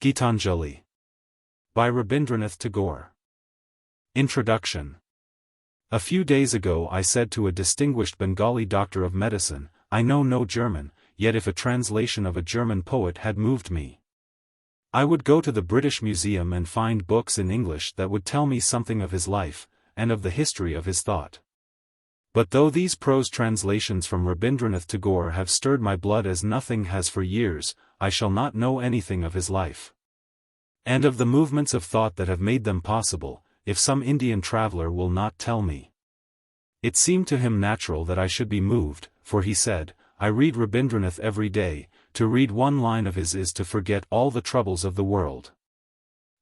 Gitanjali. By Rabindranath Tagore. Introduction. A few days ago I said to a distinguished Bengali doctor of medicine, I know no German, yet if a translation of a German poet had moved me, I would go to the British Museum and find books in English that would tell me something of his life, and of the history of his thought. But though these prose translations from Rabindranath Tagore have stirred my blood as nothing has for years, I shall not know anything of his life, and of the movements of thought that have made them possible, if some Indian traveler will not tell me. It seemed to him natural that I should be moved, for he said, I read Rabindranath every day, to read one line of his is to forget all the troubles of the world.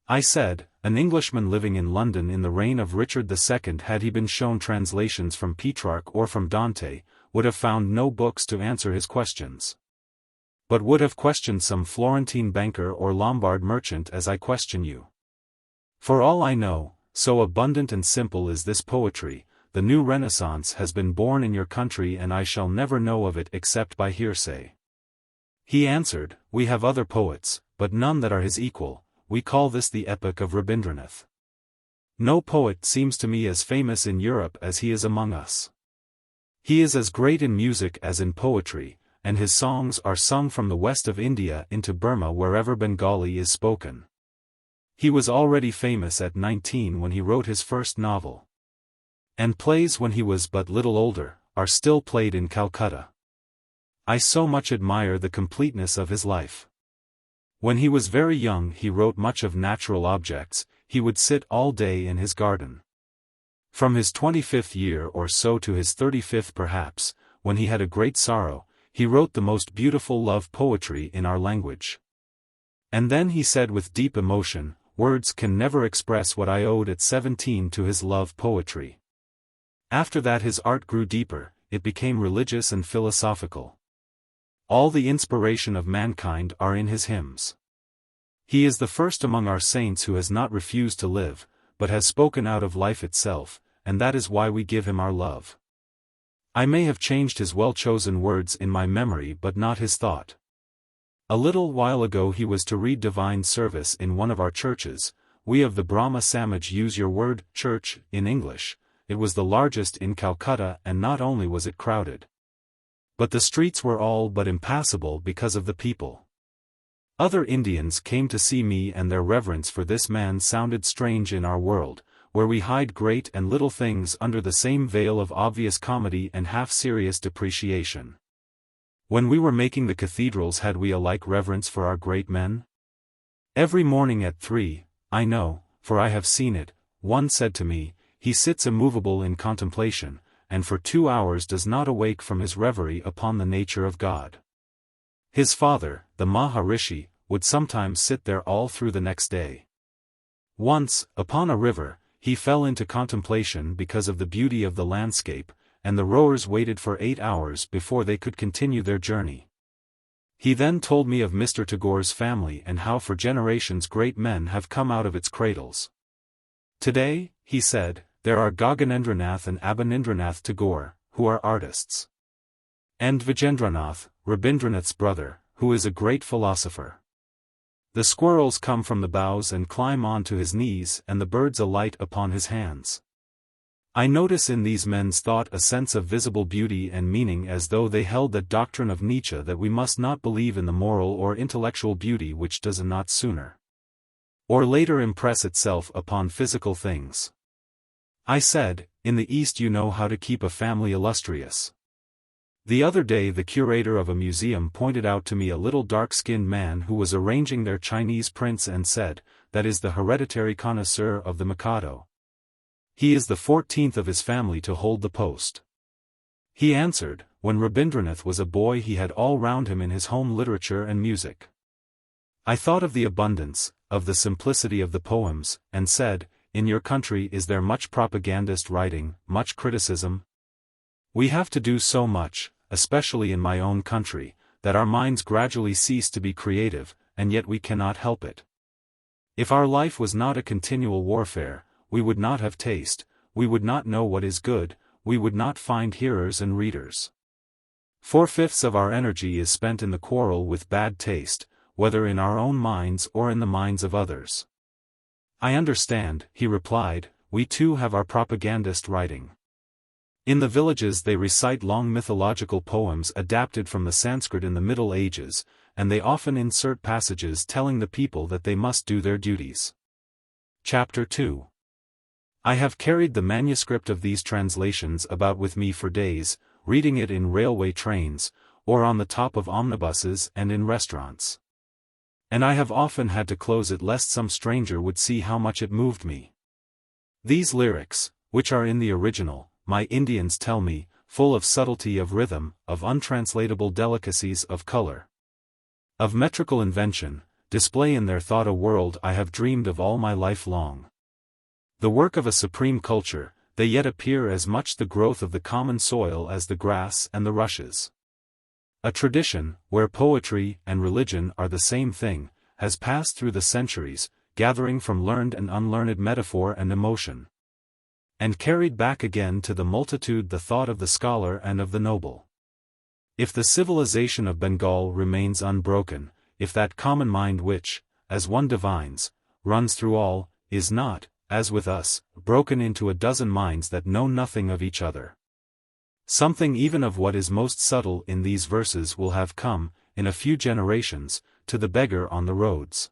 I said, an Englishman living in London in the reign of Richard II, had he been shown translations from Petrarch or from Dante, would have found no books to answer his questions, but would have questioned some Florentine banker or Lombard merchant as I question you. For all I know, so abundant and simple is this poetry, the new Renaissance has been born in your country and I shall never know of it except by hearsay. He answered, we have other poets, but none that are his equal, we call this the epoch of Rabindranath. No poet seems to me as famous in Europe as he is among us. He is as great in music as in poetry, and his songs are sung from the west of India into Burma wherever Bengali is spoken. He was already famous at 19 when he wrote his first novel. And plays when he was but little older, are still played in Calcutta. I so much admire the completeness of his life. When he was very young he wrote much of natural objects, he would sit all day in his garden. From his 25th year or so to his 35th perhaps, when he had a great sorrow, he wrote the most beautiful love poetry in our language. And then he said with deep emotion, words can never express what I owed at 17 to his love poetry. After that his art grew deeper, it became religious and philosophical. All the inspiration of mankind are in his hymns. He is the first among our saints who has not refused to live, but has spoken out of life itself, and that is why we give him our love. I may have changed his well-chosen words in my memory but not his thought. A little while ago he was to read divine service in one of our churches. We of the Brahma Samaj use your word, church, in English. It was the largest in Calcutta and not only was it crowded, but the streets were all but impassable because of the people. Other Indians came to see me and their reverence for this man sounded strange in our world, where we hide great and little things under the same veil of obvious comedy and half-serious depreciation. When we were making the cathedrals had we a like reverence for our great men? Every morning at 3, I know, for I have seen it, one said to me, he sits immovable in contemplation, and for 2 hours does not awake from his reverie upon the nature of God. His father, the Maharishi, would sometimes sit there all through the next day. Once, upon a river, he fell into contemplation because of the beauty of the landscape, and the rowers waited for 8 hours before they could continue their journey. He then told me of Mr. Tagore's family and how for generations great men have come out of its cradles. Today, he said, there are Gaganendranath and Abanindranath Tagore, who are artists. And Vijendranath, Rabindranath's brother, who is a great philosopher. The squirrels come from the boughs and climb on to his knees and the birds alight upon his hands. I notice in these men's thought a sense of visible beauty and meaning as though they held that doctrine of Nietzsche that we must not believe in the moral or intellectual beauty which does not sooner or later impress itself upon physical things. I said, in the East you know how to keep a family illustrious. The other day the curator of a museum pointed out to me a little dark-skinned man who was arranging their Chinese prints and said, that is the hereditary connoisseur of the Mikado. He is the 14th of his family to hold the post. He answered, when Rabindranath was a boy he had all round him in his home literature and music. I thought of the abundance, of the simplicity of the poems, and said, in your country is there much propagandist writing, much criticism? We have to do so much, especially in my own country, that our minds gradually cease to be creative, and yet we cannot help it. If our life was not a continual warfare, we would not have taste, we would not know what is good, we would not find hearers and readers. 4/5 of our energy is spent in the quarrel with bad taste, whether in our own minds or in the minds of others. I understand, he replied, we too have our propagandist writing. In the villages they recite long mythological poems adapted from the Sanskrit in the Middle Ages, and they often insert passages telling the people that they must do their duties. Chapter 2. I have carried the manuscript of these translations about with me for days, reading it in railway trains, or on the top of omnibuses and in restaurants. And I have often had to close it lest some stranger would see how much it moved me. These lyrics, which are in the original, my Indians tell me, full of subtlety of rhythm, of untranslatable delicacies of color, of metrical invention, display in their thought a world I have dreamed of all my life long. The work of a supreme culture, they yet appear as much the growth of the common soil as the grass and the rushes. A tradition, where poetry and religion are the same thing, has passed through the centuries, gathering from learned and unlearned metaphor and emotion, and carried back again to the multitude the thought of the scholar and of the noble. If the civilization of Bengal remains unbroken, if that common mind which, as one divines, runs through all, is not, as with us, broken into a dozen minds that know nothing of each other, something even of what is most subtle in these verses will have come, in a few generations, to the beggar on the roads.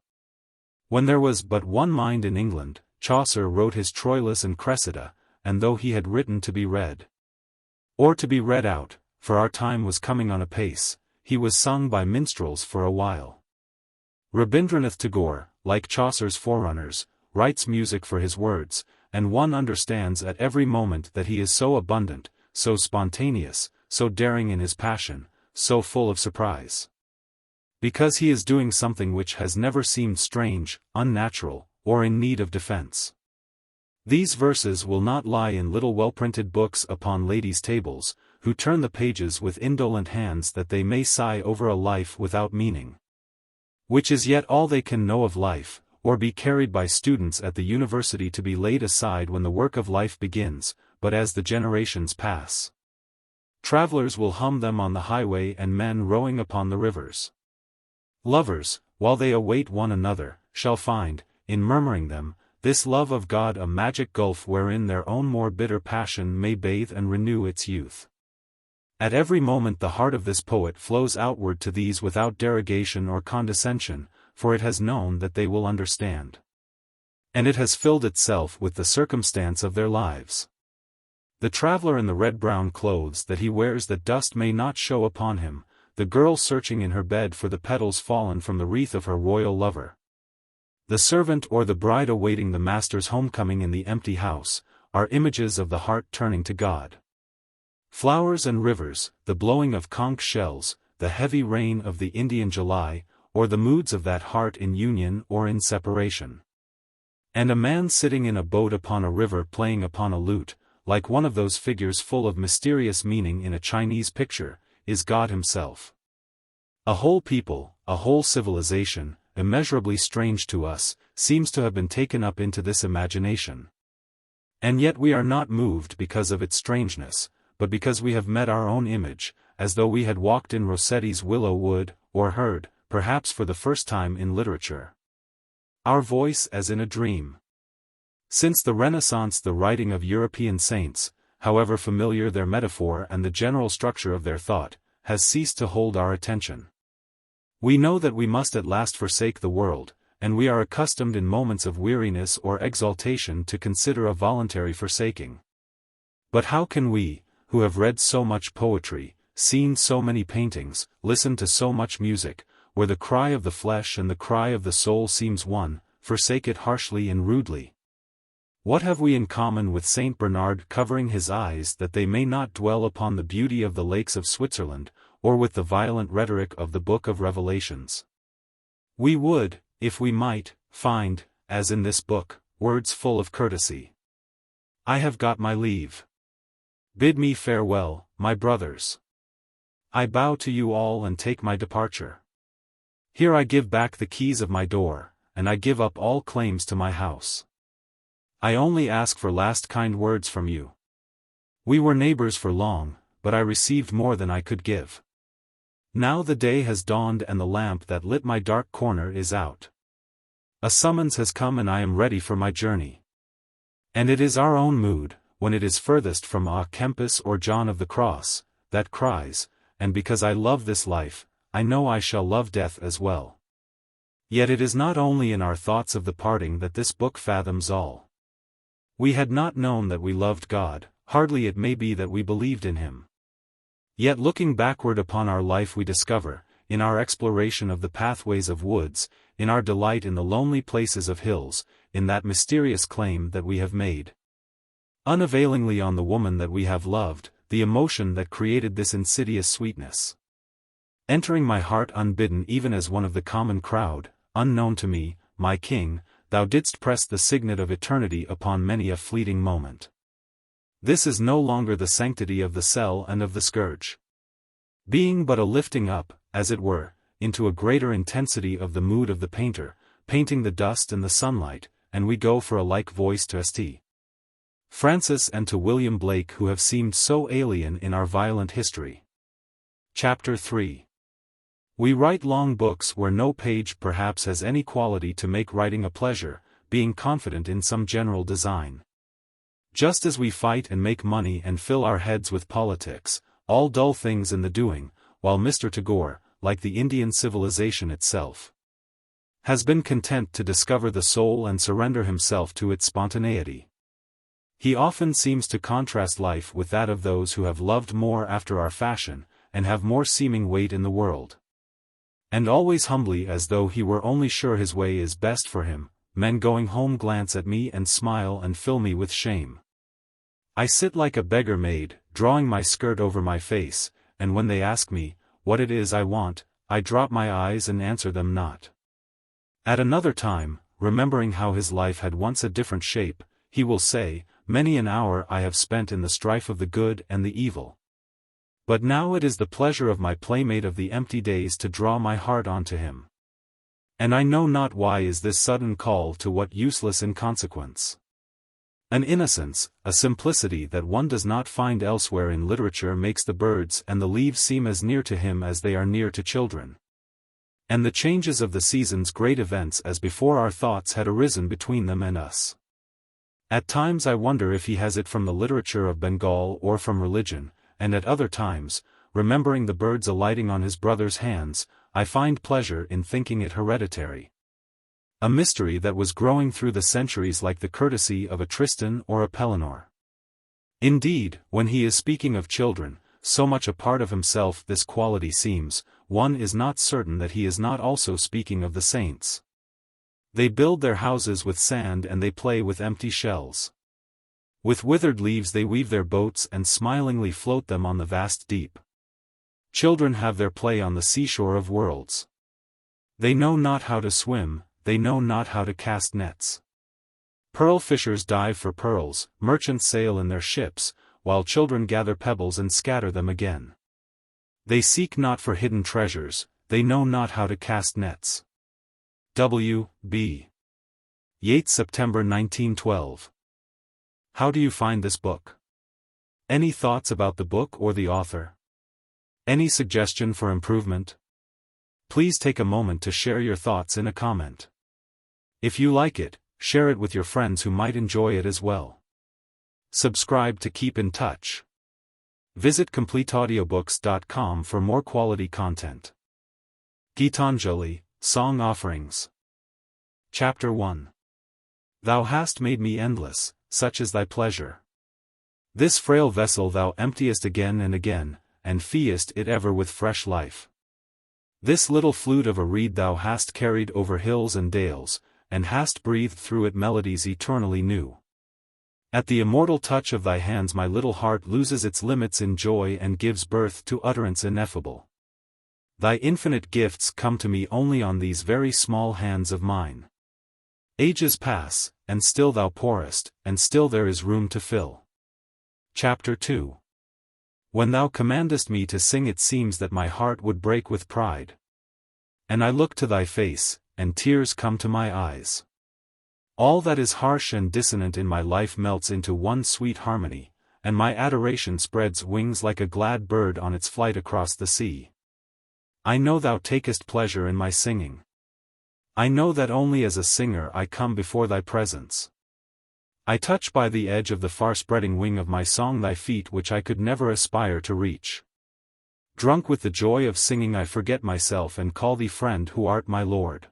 When there was but one mind in England, Chaucer wrote his Troilus and Cressida, and though he had written to be read, or to be read out, for our time was coming on apace, he was sung by minstrels for a while. Rabindranath Tagore, like Chaucer's forerunners, writes music for his words, and one understands at every moment that he is so abundant, so spontaneous, so daring in his passion, so full of surprise, because he is doing something which has never seemed strange, unnatural, or in need of defense. These verses will not lie in little well-printed books upon ladies' tables, who turn the pages with indolent hands that they may sigh over a life without meaning, which is yet all they can know of life, or be carried by students at the university to be laid aside when the work of life begins, but as the generations pass, travelers will hum them on the highway and men rowing upon the rivers. Lovers, while they await one another, shall find, in murmuring them, this love of God a magic gulf wherein their own more bitter passion may bathe and renew its youth. At every moment the heart of this poet flows outward to these without derogation or condescension, for it has known that they will understand. And it has filled itself with the circumstance of their lives. The traveler in the red-brown clothes that he wears that dust may not show upon him, the girl searching in her bed for the petals fallen from the wreath of her royal lover, the servant or the bride awaiting the master's homecoming in the empty house, are images of the heart turning to God. Flowers and rivers, the blowing of conch shells, the heavy rain of the Indian July, or the moods of that heart in union or in separation. And a man sitting in a boat upon a river playing upon a lute, like one of those figures full of mysterious meaning in a Chinese picture, is God himself. A whole people, a whole civilization, immeasurably strange to us, seems to have been taken up into this imagination. And yet we are not moved because of its strangeness, but because we have met our own image, as though we had walked in Rossetti's willow wood, or heard, perhaps for the first time in literature, our voice as in a dream. Since the Renaissance the writing of European saints, however familiar their metaphor and the general structure of their thought, has ceased to hold our attention. We know that we must at last forsake the world, and we are accustomed in moments of weariness or exaltation to consider a voluntary forsaking. But how can we, who have read so much poetry, seen so many paintings, listened to so much music, where the cry of the flesh and the cry of the soul seems one, forsake it harshly and rudely? What have we in common with Saint Bernard covering his eyes that they may not dwell upon the beauty of the lakes of Switzerland, or with the violent rhetoric of the Book of Revelations? We would, if we might, find, as in this book, words full of courtesy. I have got my leave. Bid me farewell, my brothers. I bow to you all and take my departure. Here I give back the keys of my door, and I give up all claims to my house. I only ask for last kind words from you. We were neighbors for long, but I received more than I could give. Now the day has dawned and the lamp that lit my dark corner is out. A summons has come and I am ready for my journey. And it is our own mood, when it is furthest from Kempis or John of the Cross, that cries, and because I love this life, I know I shall love death as well. Yet it is not only in our thoughts of the parting that this book fathoms all. We had not known that we loved God, hardly it may be that we believed in Him. Yet looking backward upon our life we discover, in our exploration of the pathways of woods, in our delight in the lonely places of hills, in that mysterious claim that we have made unavailingly on the woman that we have loved, the emotion that created this insidious sweetness. Entering my heart unbidden even as one of the common crowd, unknown to me, my king, thou didst press the signet of eternity upon many a fleeting moment. This is no longer the sanctity of the cell and of the scourge. Being but a lifting up, as it were, into a greater intensity of the mood of the painter, painting the dust and the sunlight, and we go for a like voice to St. Francis and to William Blake who have seemed so alien in our violent history. Chapter 3. We write long books where no page perhaps has any quality to make writing a pleasure, being confident in some general design. Just as we fight and make money and fill our heads with politics, all dull things in the doing, while Mr. Tagore, like the Indian civilization itself, has been content to discover the soul and surrender himself to its spontaneity. He often seems to contrast life with that of those who have loved more after our fashion, and have more seeming weight in the world. And always humbly as though he were only sure his way is best for him, men going home glance at me and smile and fill me with shame. I sit like a beggar maid, drawing my skirt over my face, and when they ask me what it is I want, I drop my eyes and answer them not. At another time, remembering how his life had once a different shape, he will say, many an hour I have spent in the strife of the good and the evil. But now it is the pleasure of my playmate of the empty days to draw my heart onto him. And I know not why is this sudden call to what useless inconsequence. An innocence, a simplicity that one does not find elsewhere in literature makes the birds and the leaves seem as near to him as they are near to children. And the changes of the seasons great events as before our thoughts had arisen between them and us. At times I wonder if he has it from the literature of Bengal or from religion, and at other times, remembering the birds alighting on his brother's hands, I find pleasure in thinking it hereditary. A mystery that was growing through the centuries like the courtesy of a Tristan or a Pellinore. Indeed, when he is speaking of children, so much a part of himself this quality seems, one is not certain that he is not also speaking of the saints. They build their houses with sand and they play with empty shells. With withered leaves they weave their boats and smilingly float them on the vast deep. Children have their play on the seashore of worlds. They know not how to swim, they know not how to cast nets. Pearl fishers dive for pearls, merchants sail in their ships, while children gather pebbles and scatter them again. They seek not for hidden treasures, they know not how to cast nets. W. B. Yeats, September 1912. How do you find this book? Any thoughts about the book or the author? Any suggestion for improvement? Please take a moment to share your thoughts in a comment. If you like it, share it with your friends who might enjoy it as well. Subscribe to keep in touch. Visit CompleteAudiobooks.com for more quality content. Gitanjali, Song Offerings. Chapter 1. Thou hast made me endless, such is thy pleasure. This frail vessel thou emptiest again and again, and feedest it ever with fresh life. This little flute of a reed thou hast carried over hills and dales, and hast breathed through it melodies eternally new. At the immortal touch of thy hands my little heart loses its limits in joy and gives birth to utterance ineffable. Thy infinite gifts come to me only on these very small hands of mine. Ages pass, and still thou pourest, and still there is room to fill. Chapter 2. When thou commandest me to sing it seems that my heart would break with pride. And I look to thy face, and tears come to my eyes. All that is harsh and dissonant in my life melts into one sweet harmony, and my adoration spreads wings like a glad bird on its flight across the sea. I know thou takest pleasure in my singing. I know that only as a singer I come before thy presence. I touch by the edge of the far-spreading wing of my song thy feet which I could never aspire to reach. Drunk with the joy of singing I forget myself and call thee friend who art my Lord.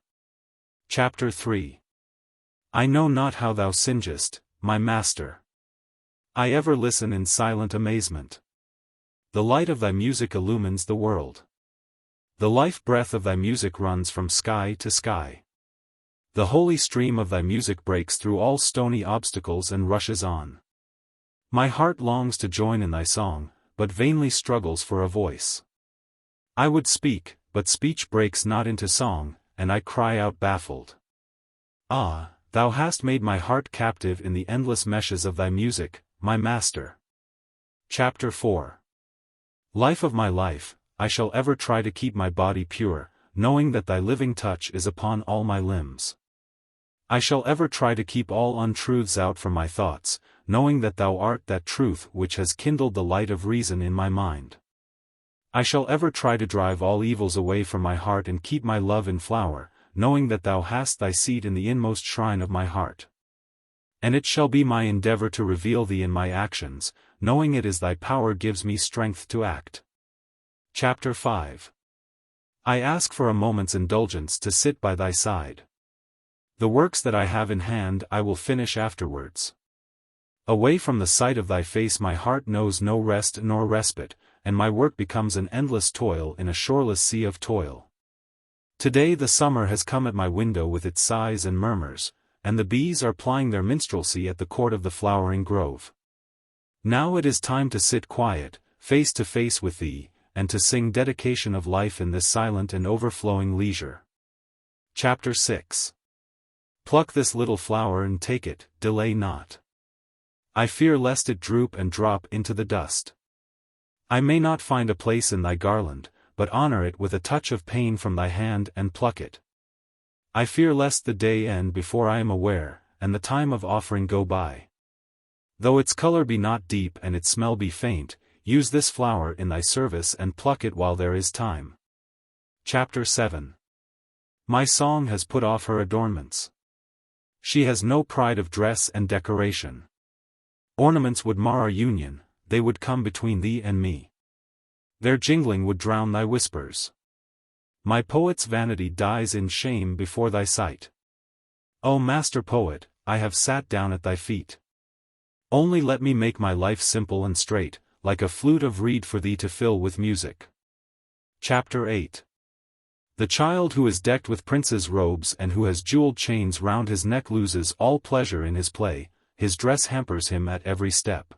Chapter 3. I know not how thou singest, my master. I ever listen in silent amazement. The light of thy music illumines the world. The life-breath of thy music runs from sky to sky. The holy stream of thy music breaks through all stony obstacles and rushes on. My heart longs to join in thy song, but vainly struggles for a voice. I would speak, but speech breaks not into song, and I cry out baffled. Ah, thou hast made my heart captive in the endless meshes of thy music, my master. Chapter 4. Life of my life, I shall ever try to keep my body pure, knowing that thy living touch is upon all my limbs. I shall ever try to keep all untruths out from my thoughts, knowing that thou art that truth which has kindled the light of reason in my mind. I shall ever try to drive all evils away from my heart and keep my love in flower, knowing that thou hast thy seat in the inmost shrine of my heart. And it shall be my endeavor to reveal thee in my actions, knowing it is thy power gives me strength to act. Chapter 5. I ask for a moment's indulgence to sit by thy side. The works that I have in hand I will finish afterwards. Away from the sight of thy face my heart knows no rest nor respite, and my work becomes an endless toil in a shoreless sea of toil. Today the summer has come at my window with its sighs and murmurs, and the bees are plying their minstrelsy at the court of the flowering grove. Now it is time to sit quiet, face to face with thee, and to sing dedication of life in this silent and overflowing leisure. Chapter 6. Pluck this little flower and take it, delay not. I fear lest it droop and drop into the dust. I may not find a place in thy garland, but honor it with a touch of pain from thy hand and pluck it. I fear lest the day end before I am aware, and the time of offering go by. Though its color be not deep and its smell be faint, use this flower in thy service and pluck it while there is time. Chapter 7. My song has put off her adornments. She has no pride of dress and decoration. Ornaments would mar our union, they would come between thee and me. Their jingling would drown thy whispers. My poet's vanity dies in shame before thy sight. O master poet, I have sat down at thy feet. Only let me make my life simple and straight, like a flute of reed for thee to fill with music. Chapter 8. The child who is decked with prince's robes and who has jeweled chains round his neck loses all pleasure in his play, his dress hampers him at every step.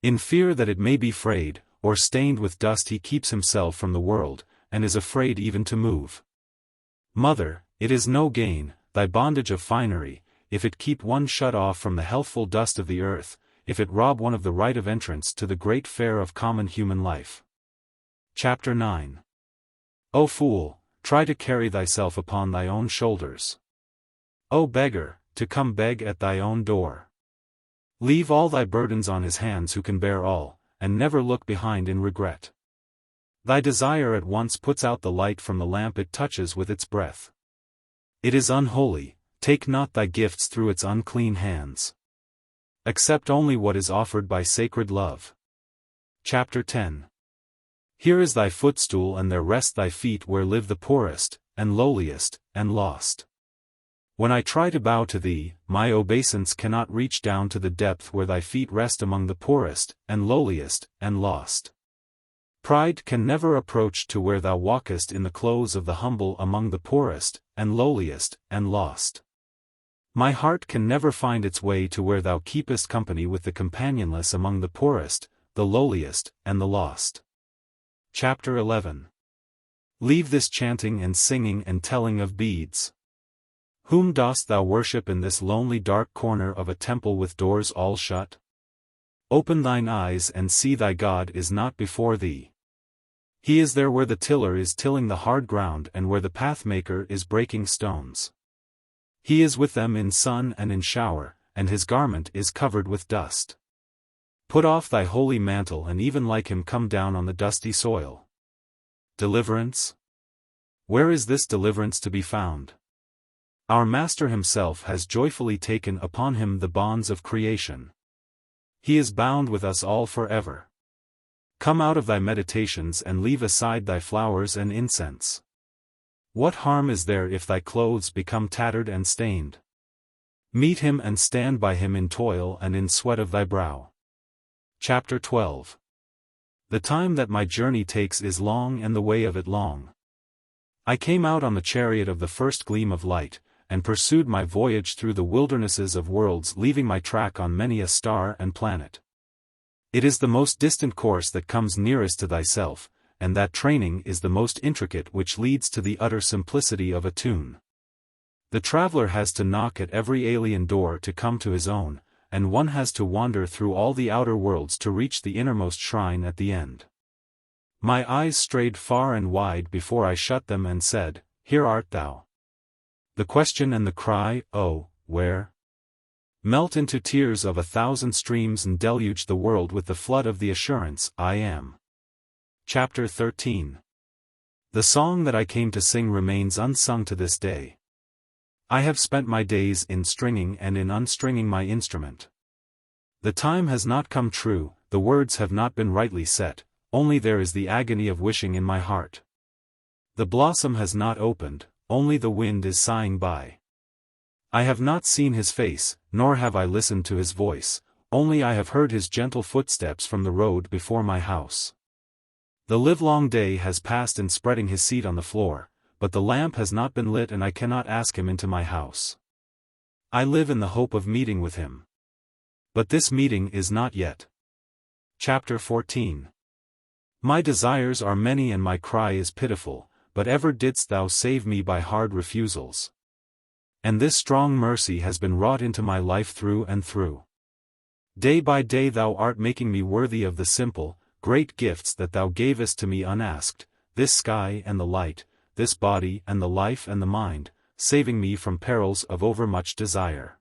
In fear that it may be frayed, or stained with dust he keeps himself from the world, and is afraid even to move. Mother, it is no gain, thy bondage of finery, if it keep one shut off from the healthful dust of the earth, if it rob one of the right of entrance to the great fair of common human life. Chapter 9. O fool, try to carry thyself upon thy own shoulders. O beggar, to come beg at thy own door. Leave all thy burdens on his hands who can bear all, and never look behind in regret. Thy desire at once puts out the light from the lamp it touches with its breath. It is unholy, take not thy gifts through its unclean hands. Accept only what is offered by sacred love. Chapter 10. Here is thy footstool and there rest thy feet where live the poorest, and lowliest, and lost. When I try to bow to thee, my obeisance cannot reach down to the depth where thy feet rest among the poorest, and lowliest, and lost. Pride can never approach to where thou walkest in the clothes of the humble among the poorest, and lowliest, and lost. My heart can never find its way to where thou keepest company with the companionless among the poorest, the lowliest, and the lost. Chapter 11. Leave this chanting and singing and telling of beads. Whom dost thou worship in this lonely dark corner of a temple with doors all shut? Open thine eyes and see thy God is not before thee. He is there where the tiller is tilling the hard ground and where the pathmaker is breaking stones. He is with them in sun and in shower, and his garment is covered with dust. Put off thy holy mantle and even like him come down on the dusty soil. Deliverance? Where is this deliverance to be found? Our Master himself has joyfully taken upon him the bonds of creation. He is bound with us all forever. Come out of thy meditations and leave aside thy flowers and incense. What harm is there if thy clothes become tattered and stained? Meet him and stand by him in toil and in sweat of thy brow. Chapter 12. The time that my journey takes is long and the way of it long. I came out on the chariot of the first gleam of light, and pursued my voyage through the wildernesses of worlds, leaving my track on many a star and planet. It is the most distant course that comes nearest to thyself, and that training is the most intricate which leads to the utter simplicity of a tune. The traveler has to knock at every alien door to come to his own, and one has to wander through all the outer worlds to reach the innermost shrine at the end. My eyes strayed far and wide before I shut them and said, Here art thou. The question and the cry, oh, where? Melt into tears of 1,000 streams and deluge the world with the flood of the assurance, I am. Chapter 13. The song that I came to sing remains unsung to this day. I have spent my days in stringing and in unstringing my instrument. The time has not come true, the words have not been rightly set, only there is the agony of wishing in my heart. The blossom has not opened, only the wind is sighing by. I have not seen his face, nor have I listened to his voice, only I have heard his gentle footsteps from the road before my house. The livelong day has passed in spreading his seat on the floor, but the lamp has not been lit and I cannot ask him into my house. I live in the hope of meeting with him. But this meeting is not yet. Chapter 14. My desires are many and my cry is pitiful, but ever didst thou save me by hard refusals. And this strong mercy has been wrought into my life through and through. Day by day thou art making me worthy of the simple, great gifts that thou gavest to me unasked, this sky and the light, this body and the life and the mind, saving me from perils of overmuch desire.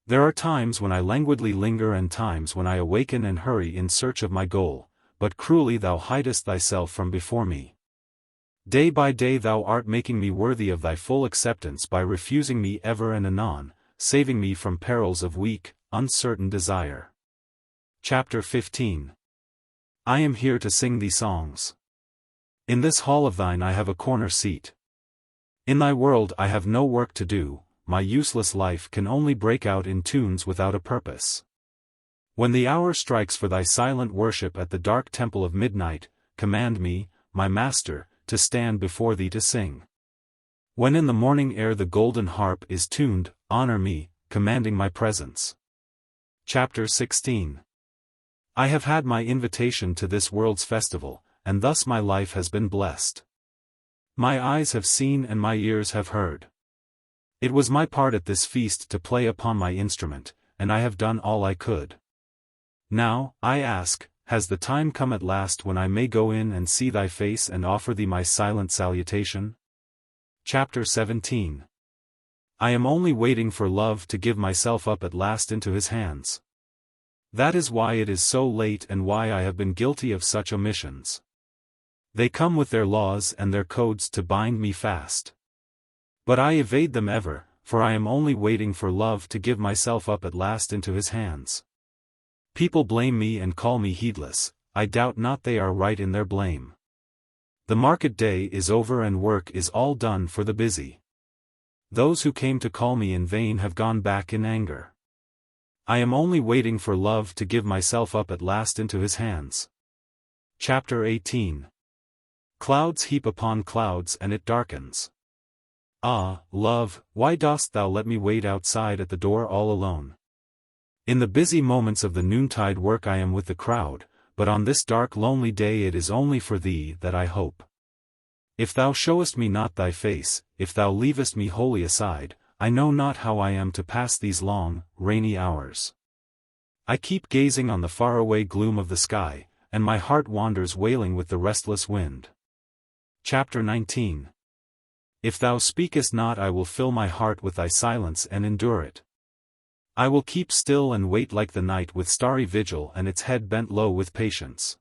There are times when I languidly linger and times when I awaken and hurry in search of my goal, but cruelly thou hidest thyself from before me. Day by day thou art making me worthy of thy full acceptance by refusing me ever and anon, saving me from perils of weak, uncertain desire. Chapter 15. I am here to sing thee songs. In this hall of thine I have a corner seat. In thy world I have no work to do, my useless life can only break out in tunes without a purpose. When the hour strikes for thy silent worship at the dark temple of midnight, command me, my master, to stand before thee to sing. When in the morning air the golden harp is tuned, honor me, commanding my presence. Chapter 16. I have had my invitation to this world's festival, and thus my life has been blessed. My eyes have seen and my ears have heard. It was my part at this feast to play upon my instrument, and I have done all I could. Now, I ask, has the time come at last when I may go in and see thy face and offer thee my silent salutation? Chapter 17. I am only waiting for love to give myself up at last into his hands. That is why it is so late and why I have been guilty of such omissions. They come with their laws and their codes to bind me fast. But I evade them ever, for I am only waiting for love to give myself up at last into his hands. People blame me and call me heedless, I doubt not they are right in their blame. The market day is over and work is all done for the busy. Those who came to call me in vain have gone back in anger. I am only waiting for love to give myself up at last into his hands. Chapter 18. Clouds heap upon clouds and it darkens. Ah, love, why dost thou let me wait outside at the door all alone? In the busy moments of the noontide work I am with the crowd, but on this dark lonely day it is only for thee that I hope. If thou showest me not thy face, if thou leavest me wholly aside, I know not how I am to pass these long, rainy hours. I keep gazing on the faraway gloom of the sky, and my heart wanders wailing with the restless wind. Chapter 19. If thou speakest not I will fill my heart with thy silence and endure it. I will keep still and wait like the night with starry vigil and its head bent low with patience.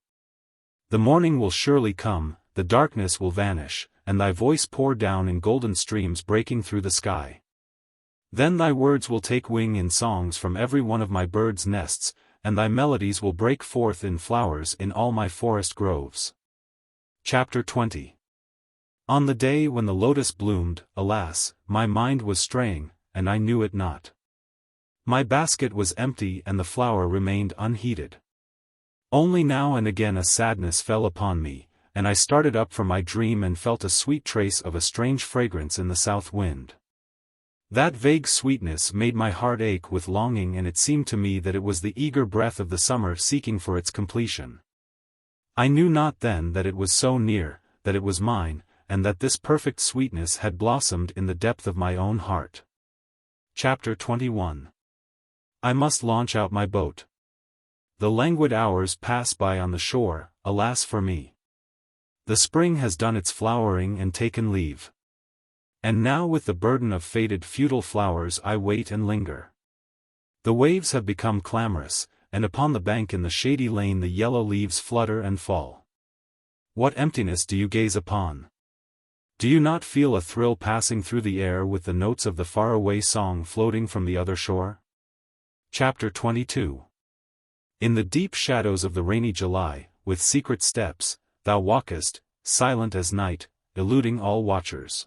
The morning will surely come, the darkness will vanish, and thy voice pour down in golden streams breaking through the sky. Then thy words will take wing in songs from every one of my birds' nests, and thy melodies will break forth in flowers in all my forest groves. Chapter 20. On the day when the lotus bloomed, alas, my mind was straying, and I knew it not. My basket was empty and the flower remained unheeded. Only now and again a sadness fell upon me, and I started up from my dream and felt a sweet trace of a strange fragrance in the south wind. That vague sweetness made my heart ache with longing, and it seemed to me that it was the eager breath of the summer seeking for its completion. I knew not then that it was so near, that it was mine, and that this perfect sweetness had blossomed in the depth of my own heart. Chapter 21. I must launch out my boat. The languid hours pass by on the shore, alas for me. The spring has done its flowering and taken leave. And now with the burden of faded futile flowers I wait and linger. The waves have become clamorous, and upon the bank in the shady lane the yellow leaves flutter and fall. What emptiness do you gaze upon? Do you not feel a thrill passing through the air with the notes of the faraway song floating from the other shore? Chapter 22. In the deep shadows of the rainy July, with secret steps, thou walkest, silent as night, eluding all watchers.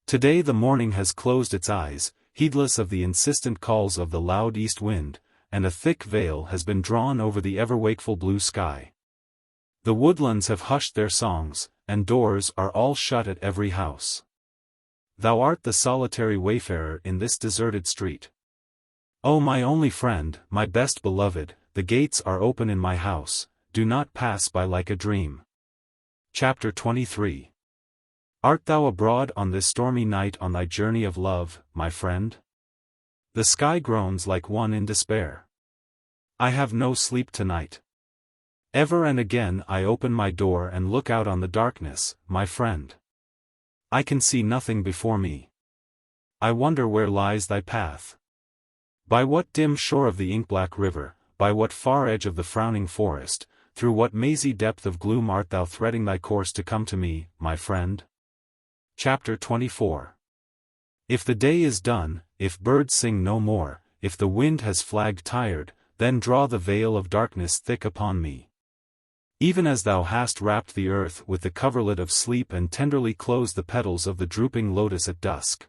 Today the morning has closed its eyes, heedless of the insistent calls of the loud east wind, and a thick veil has been drawn over the ever-wakeful blue sky. The woodlands have hushed their songs, and doors are all shut at every house. Thou art the solitary wayfarer in this deserted street. O my only friend, my best beloved, the gates are open in my house, do not pass by like a dream. Chapter 23. Art thou abroad on this stormy night on thy journey of love, my friend? The sky groans like one in despair. I have no sleep tonight. Ever and again I open my door and look out on the darkness, my friend. I can see nothing before me. I wonder where lies thy path. By what dim shore of the ink-black river, by what far edge of the frowning forest, through what mazy depth of gloom art thou threading thy course to come to me, my friend? Chapter 24. If the day is done, if birds sing no more, if the wind has flagged tired, then draw the veil of darkness thick upon me. Even as thou hast wrapped the earth with the coverlet of sleep and tenderly closed the petals of the drooping lotus at dusk.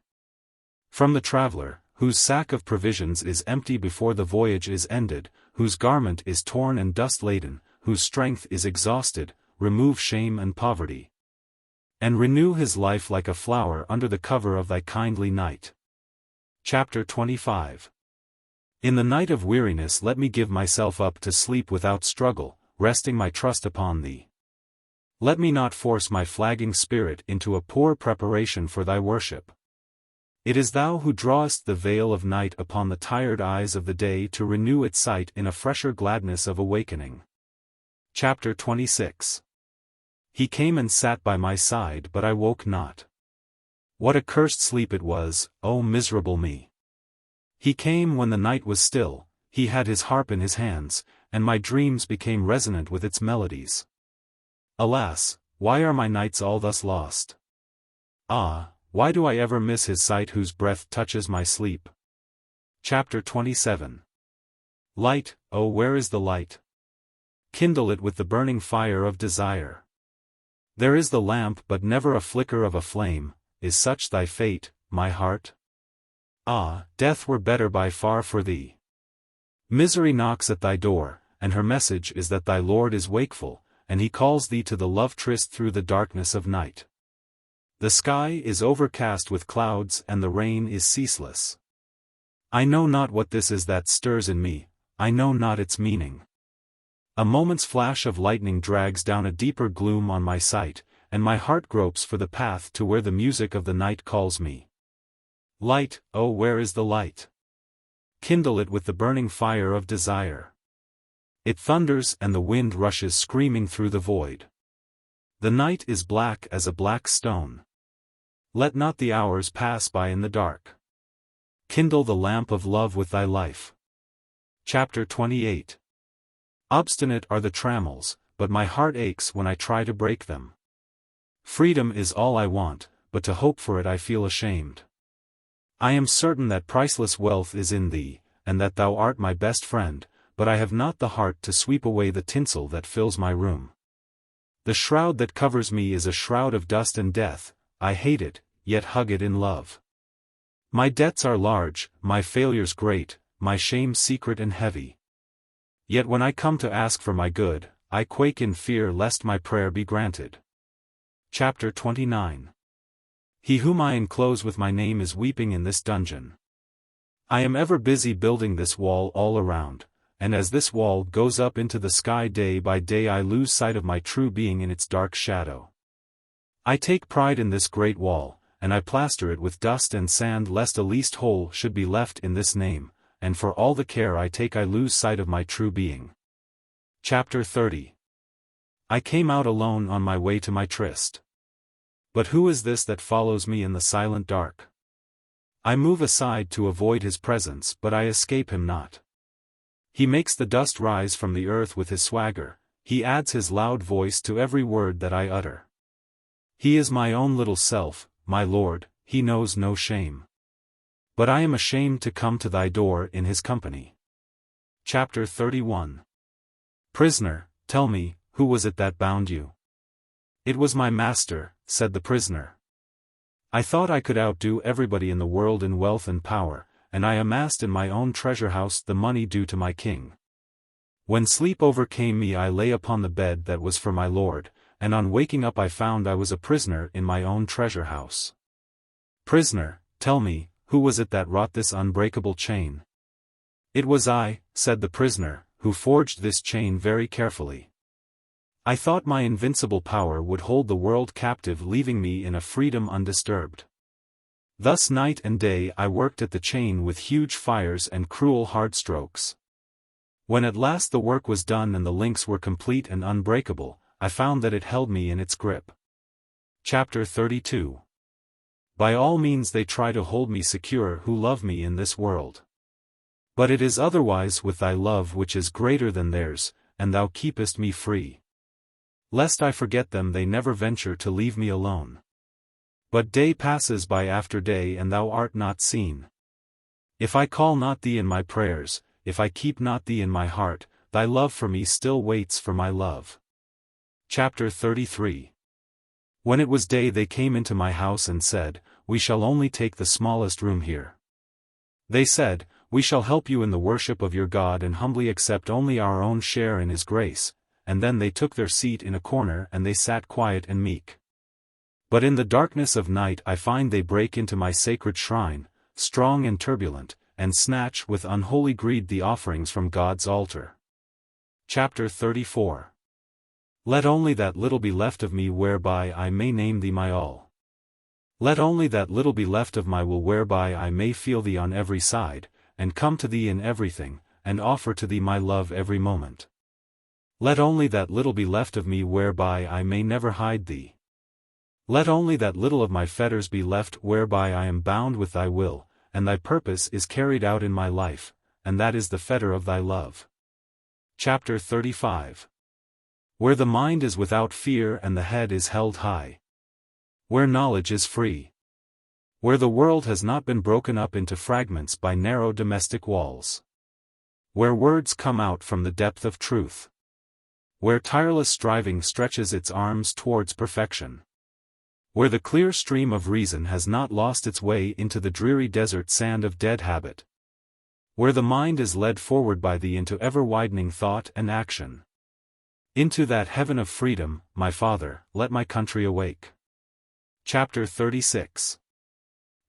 From the traveler, whose sack of provisions is empty before the voyage is ended, whose garment is torn and dust-laden, whose strength is exhausted, remove shame and poverty. And renew his life like a flower under the cover of thy kindly night. Chapter 25. In the night of weariness let me give myself up to sleep without struggle, resting my trust upon thee. Let me not force my flagging spirit into a poor preparation for thy worship. It is thou who drawest the veil of night upon the tired eyes of the day to renew its sight in a fresher gladness of awakening. Chapter 26. He came and sat by my side but I woke not. What a cursed sleep it was, O miserable me! He came when the night was still, he had his harp in his hands, and my dreams became resonant with its melodies. Alas, why are my nights all thus lost? Ah, why do I ever miss his sight whose breath touches my sleep? Chapter 27. Light, oh where is the light? Kindle it with the burning fire of desire. There is the lamp but never a flicker of a flame, is such thy fate, my heart? Ah, death were better by far for thee. Misery knocks at thy door, and her message is that thy Lord is wakeful, and he calls thee to the love tryst through the darkness of night. The sky is overcast with clouds and the rain is ceaseless. I know not what this is that stirs in me, I know not its meaning. A moment's flash of lightning drags down a deeper gloom on my sight, and my heart gropes for the path to where the music of the night calls me. Light, oh where is the light? Kindle it with the burning fire of desire. It thunders and the wind rushes screaming through the void. The night is black as a black stone. Let not the hours pass by in the dark. Kindle the lamp of love with thy life. Chapter 28. Obstinate are the trammels, but my heart aches when I try to break them. Freedom is all I want, but to hope for it I feel ashamed. I am certain that priceless wealth is in thee, and that thou art my best friend, but I have not the heart to sweep away the tinsel that fills my room. The shroud that covers me is a shroud of dust and death, I hate it, yet hug it in love. My debts are large, my failures great, my shame secret and heavy. Yet when I come to ask for my good, I quake in fear lest my prayer be granted. Chapter 29. He whom I enclose with my name is weeping in this dungeon. I am ever busy building this wall all around, and as this wall goes up into the sky day by day I lose sight of my true being in its dark shadow. I take pride in this great wall, and I plaster it with dust and sand lest a least hole should be left in this name, and for all the care I take I lose sight of my true being. Chapter 30. I came out alone on my way to my tryst. But who is this that follows me in the silent dark? I move aside to avoid his presence, but I escape him not. He makes the dust rise from the earth with his swagger, he adds his loud voice to every word that I utter. He is my own little self, my lord, he knows no shame. But I am ashamed to come to thy door in his company. Chapter 31. Prisoner, tell me, who was it that bound you? It was my master, said the prisoner. I thought I could outdo everybody in the world in wealth and power, and I amassed in my own treasure house the money due to my king. When sleep overcame me I lay upon the bed that was for my lord, and on waking up I found I was a prisoner in my own treasure house. Prisoner, tell me, who was it that wrought this unbreakable chain? It was I, said the prisoner, who forged this chain very carefully. I thought my invincible power would hold the world captive, leaving me in a freedom undisturbed. Thus night and day I worked at the chain with huge fires and cruel hard strokes. When at last the work was done and the links were complete and unbreakable, I found that it held me in its grip. Chapter 32. By all means they try to hold me secure who love me in this world. But it is otherwise with thy love which is greater than theirs, and thou keepest me free. Lest I forget them they never venture to leave me alone. But day passes by after day and thou art not seen. If I call not thee in my prayers, if I keep not thee in my heart, thy love for me still waits for my love. Chapter 33. When it was day they came into my house and said, we shall only take the smallest room here. They said, we shall help you in the worship of your God and humbly accept only our own share in his grace, and then they took their seat in a corner and they sat quiet and meek. But in the darkness of night I find they break into my sacred shrine, strong and turbulent, and snatch with unholy greed the offerings from God's altar. Chapter 34. Let only that little be left of me whereby I may name thee my all. Let only that little be left of my will whereby I may feel thee on every side, and come to thee in everything, and offer to thee my love every moment. Let only that little be left of me whereby I may never hide thee. Let only that little of my fetters be left whereby I am bound with thy will, and thy purpose is carried out in my life, and that is the fetter of thy love. Chapter 35. Where the mind is without fear and the head is held high. Where knowledge is free. Where the world has not been broken up into fragments by narrow domestic walls. Where words come out from the depth of truth. Where tireless striving stretches its arms towards perfection. Where the clear stream of reason has not lost its way into the dreary desert sand of dead habit. Where the mind is led forward by thee into ever-widening thought and action. Into that heaven of freedom, my Father, let my country awake. Chapter 36.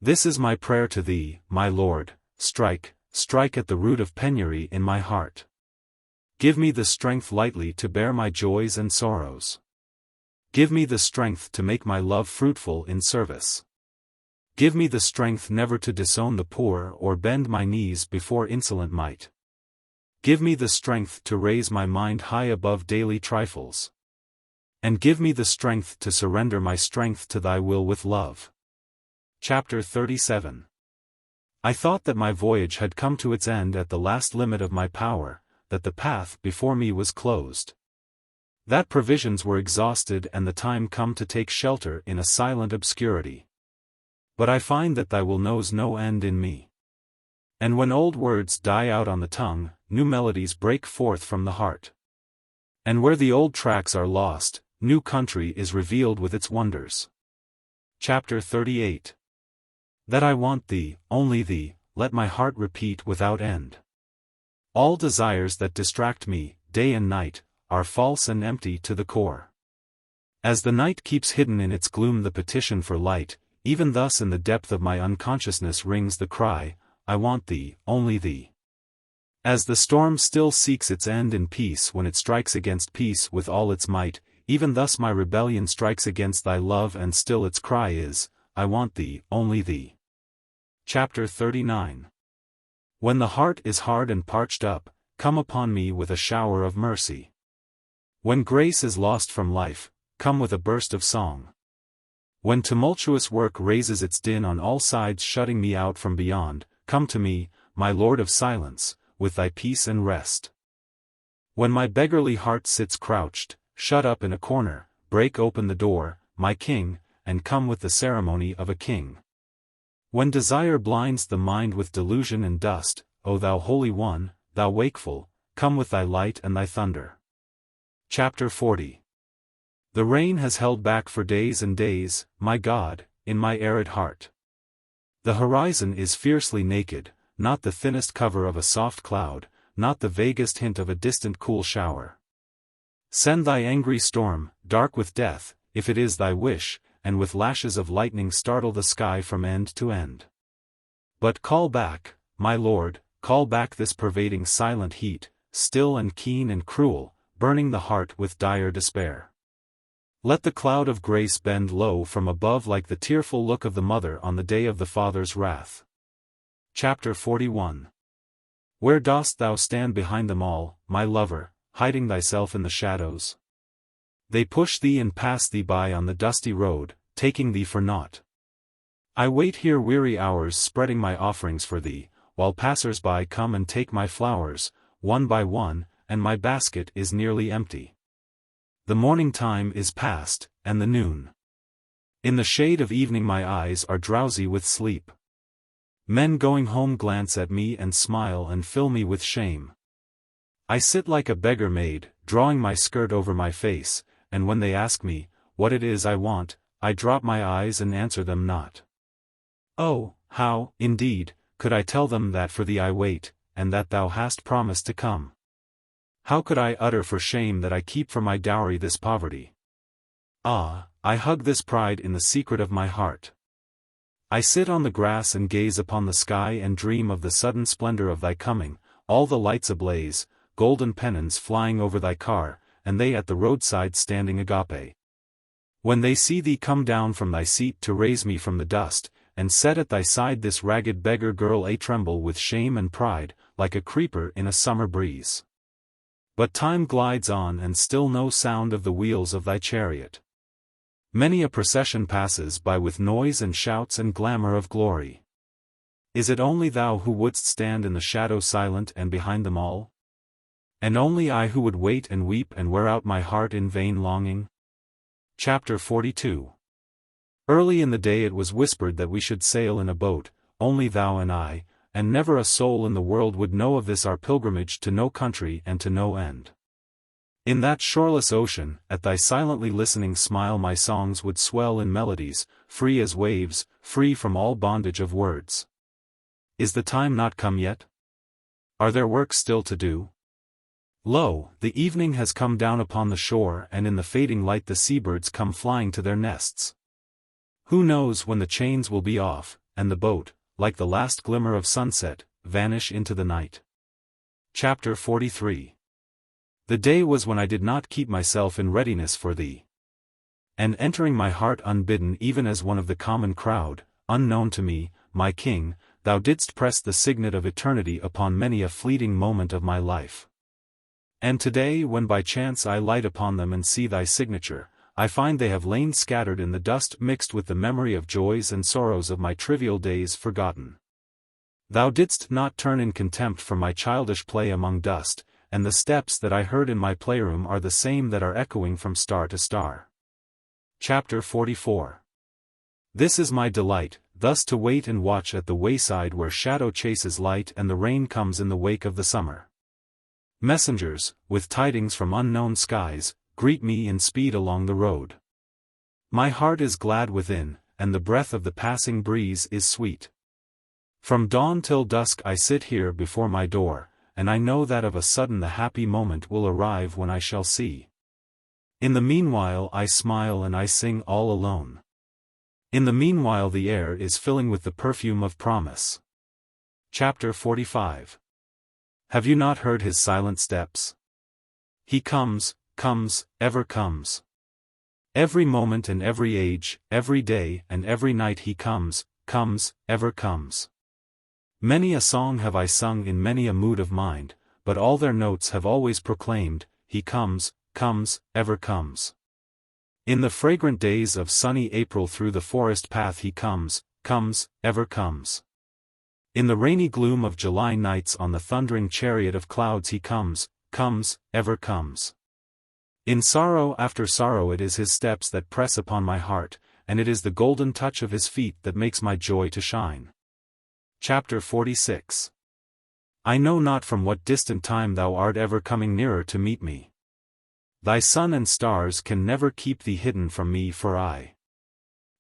This is my prayer to thee, my Lord, strike, strike at the root of penury in my heart. Give me the strength lightly to bear my joys and sorrows. Give me the strength to make my love fruitful in service. Give me the strength never to disown the poor or bend my knees before insolent might. Give me the strength to raise my mind high above daily trifles. And give me the strength to surrender my strength to thy will with love. Chapter 37. I thought that my voyage had come to its end at the last limit of my power, that the path before me was closed. that provisions were exhausted and the time come to take shelter in a silent obscurity. But I find that thy will knows no end in me. And when old words die out on the tongue, new melodies break forth from the heart. And where the old tracks are lost, new country is revealed with its wonders. Chapter 38. That I want thee, only thee, let my heart repeat without end. All desires that distract me, day and night, are false and empty to the core. As the night keeps hidden in its gloom the petition for light, even thus in the depth of my unconsciousness rings the cry, I want thee, only thee. As the storm still seeks its end in peace when it strikes against peace with all its might, even thus my rebellion strikes against thy love and still its cry is, I want thee, only thee. Chapter 39. When the heart is hard and parched up, come upon me with a shower of mercy. When grace is lost from life, come with a burst of song. When tumultuous work raises its din on all sides shutting me out from beyond, come to me, my Lord of silence, with thy peace and rest. When my beggarly heart sits crouched, shut up in a corner, break open the door, my King, and come with the ceremony of a king. When desire blinds the mind with delusion and dust, O thou Holy One, thou wakeful, come with thy light and thy thunder. Chapter 40. The rain has held back for days and days, my God, in my arid heart. The horizon is fiercely naked, not the thinnest cover of a soft cloud, not the vaguest hint of a distant cool shower. Send thy angry storm, dark with death, if it is thy wish, and with lashes of lightning startle the sky from end to end. But call back, my Lord, call back this pervading silent heat, still and keen and cruel, burning the heart with dire despair. Let the cloud of grace bend low from above like the tearful look of the mother on the day of the Father's wrath. Chapter 41. Where dost thou stand behind them all, my lover, hiding thyself in the shadows? They push thee and pass thee by on the dusty road, taking thee for naught. I wait here weary hours spreading my offerings for thee, while passers-by come and take my flowers, one by one, and my basket is nearly empty. The morning time is past, and the noon. In the shade of evening my eyes are drowsy with sleep. Men going home glance at me and smile and fill me with shame. I sit like a beggar maid, drawing my skirt over my face, and when they ask me, what it is I want, I drop my eyes and answer them not. Oh, how, indeed, could I tell them that for thee I wait, and that thou hast promised to come? How could I utter for shame that I keep for my dowry this poverty? Ah, I hug this pride in the secret of my heart. I sit on the grass and gaze upon the sky and dream of the sudden splendor of thy coming, all the lights ablaze, golden pennons flying over thy car, and they at the roadside standing agape. When they see thee come down from thy seat to raise me from the dust, and set at thy side this ragged beggar girl a tremble with shame and pride, like a creeper in a summer breeze. But time glides on and still no sound of the wheels of thy chariot. Many a procession passes by with noise and shouts and glamour of glory. Is it only thou who wouldst stand in the shadow silent and behind them all? And only I who would wait and weep and wear out my heart in vain longing? Chapter 42. Early in the day it was whispered that we should sail in a boat, only thou and I, and never a soul in the world would know of this our pilgrimage to no country and to no end. In that shoreless ocean, at thy silently listening smile my songs would swell in melodies, free as waves, free from all bondage of words. Is the time not come yet? Are there works still to do? Lo, the evening has come down upon the shore and in the fading light the seabirds come flying to their nests. Who knows when the chains will be off, and the boat, like the last glimmer of sunset, vanish into the night. Chapter 43. The day was when I did not keep myself in readiness for thee. And entering my heart unbidden even as one of the common crowd, unknown to me, my King, thou didst press the signet of eternity upon many a fleeting moment of my life. And today when by chance I light upon them and see thy signature, I find they have lain scattered in the dust mixed with the memory of joys and sorrows of my trivial days forgotten. Thou didst not turn in contempt from my childish play among dust, and the steps that I heard in my playroom are the same that are echoing from star to star. Chapter 44. This is my delight, thus to wait and watch at the wayside where shadow chases light and the rain comes in the wake of the summer. Messengers, with tidings from unknown skies, greet me in speed along the road. My heart is glad within, and the breath of the passing breeze is sweet. From dawn till dusk I sit here before my door, and I know that of a sudden the happy moment will arrive when I shall see. In the meanwhile I smile and I sing all alone. In the meanwhile the air is filling with the perfume of promise. Chapter 45. Have you not heard his silent steps? He comes, comes, ever comes. Every moment and every age, every day and every night he comes, comes, ever comes. Many a song have I sung in many a mood of mind, but all their notes have always proclaimed, he comes, comes, ever comes. In the fragrant days of sunny April through the forest path he comes, comes, ever comes. In the rainy gloom of July nights on the thundering chariot of clouds he comes, comes, ever comes. In sorrow after sorrow it is his steps that press upon my heart, and it is the golden touch of his feet that makes my joy to shine. Chapter 46. I know not from what distant time thou art ever coming nearer to meet me. Thy sun and stars can never keep thee hidden from me, for I.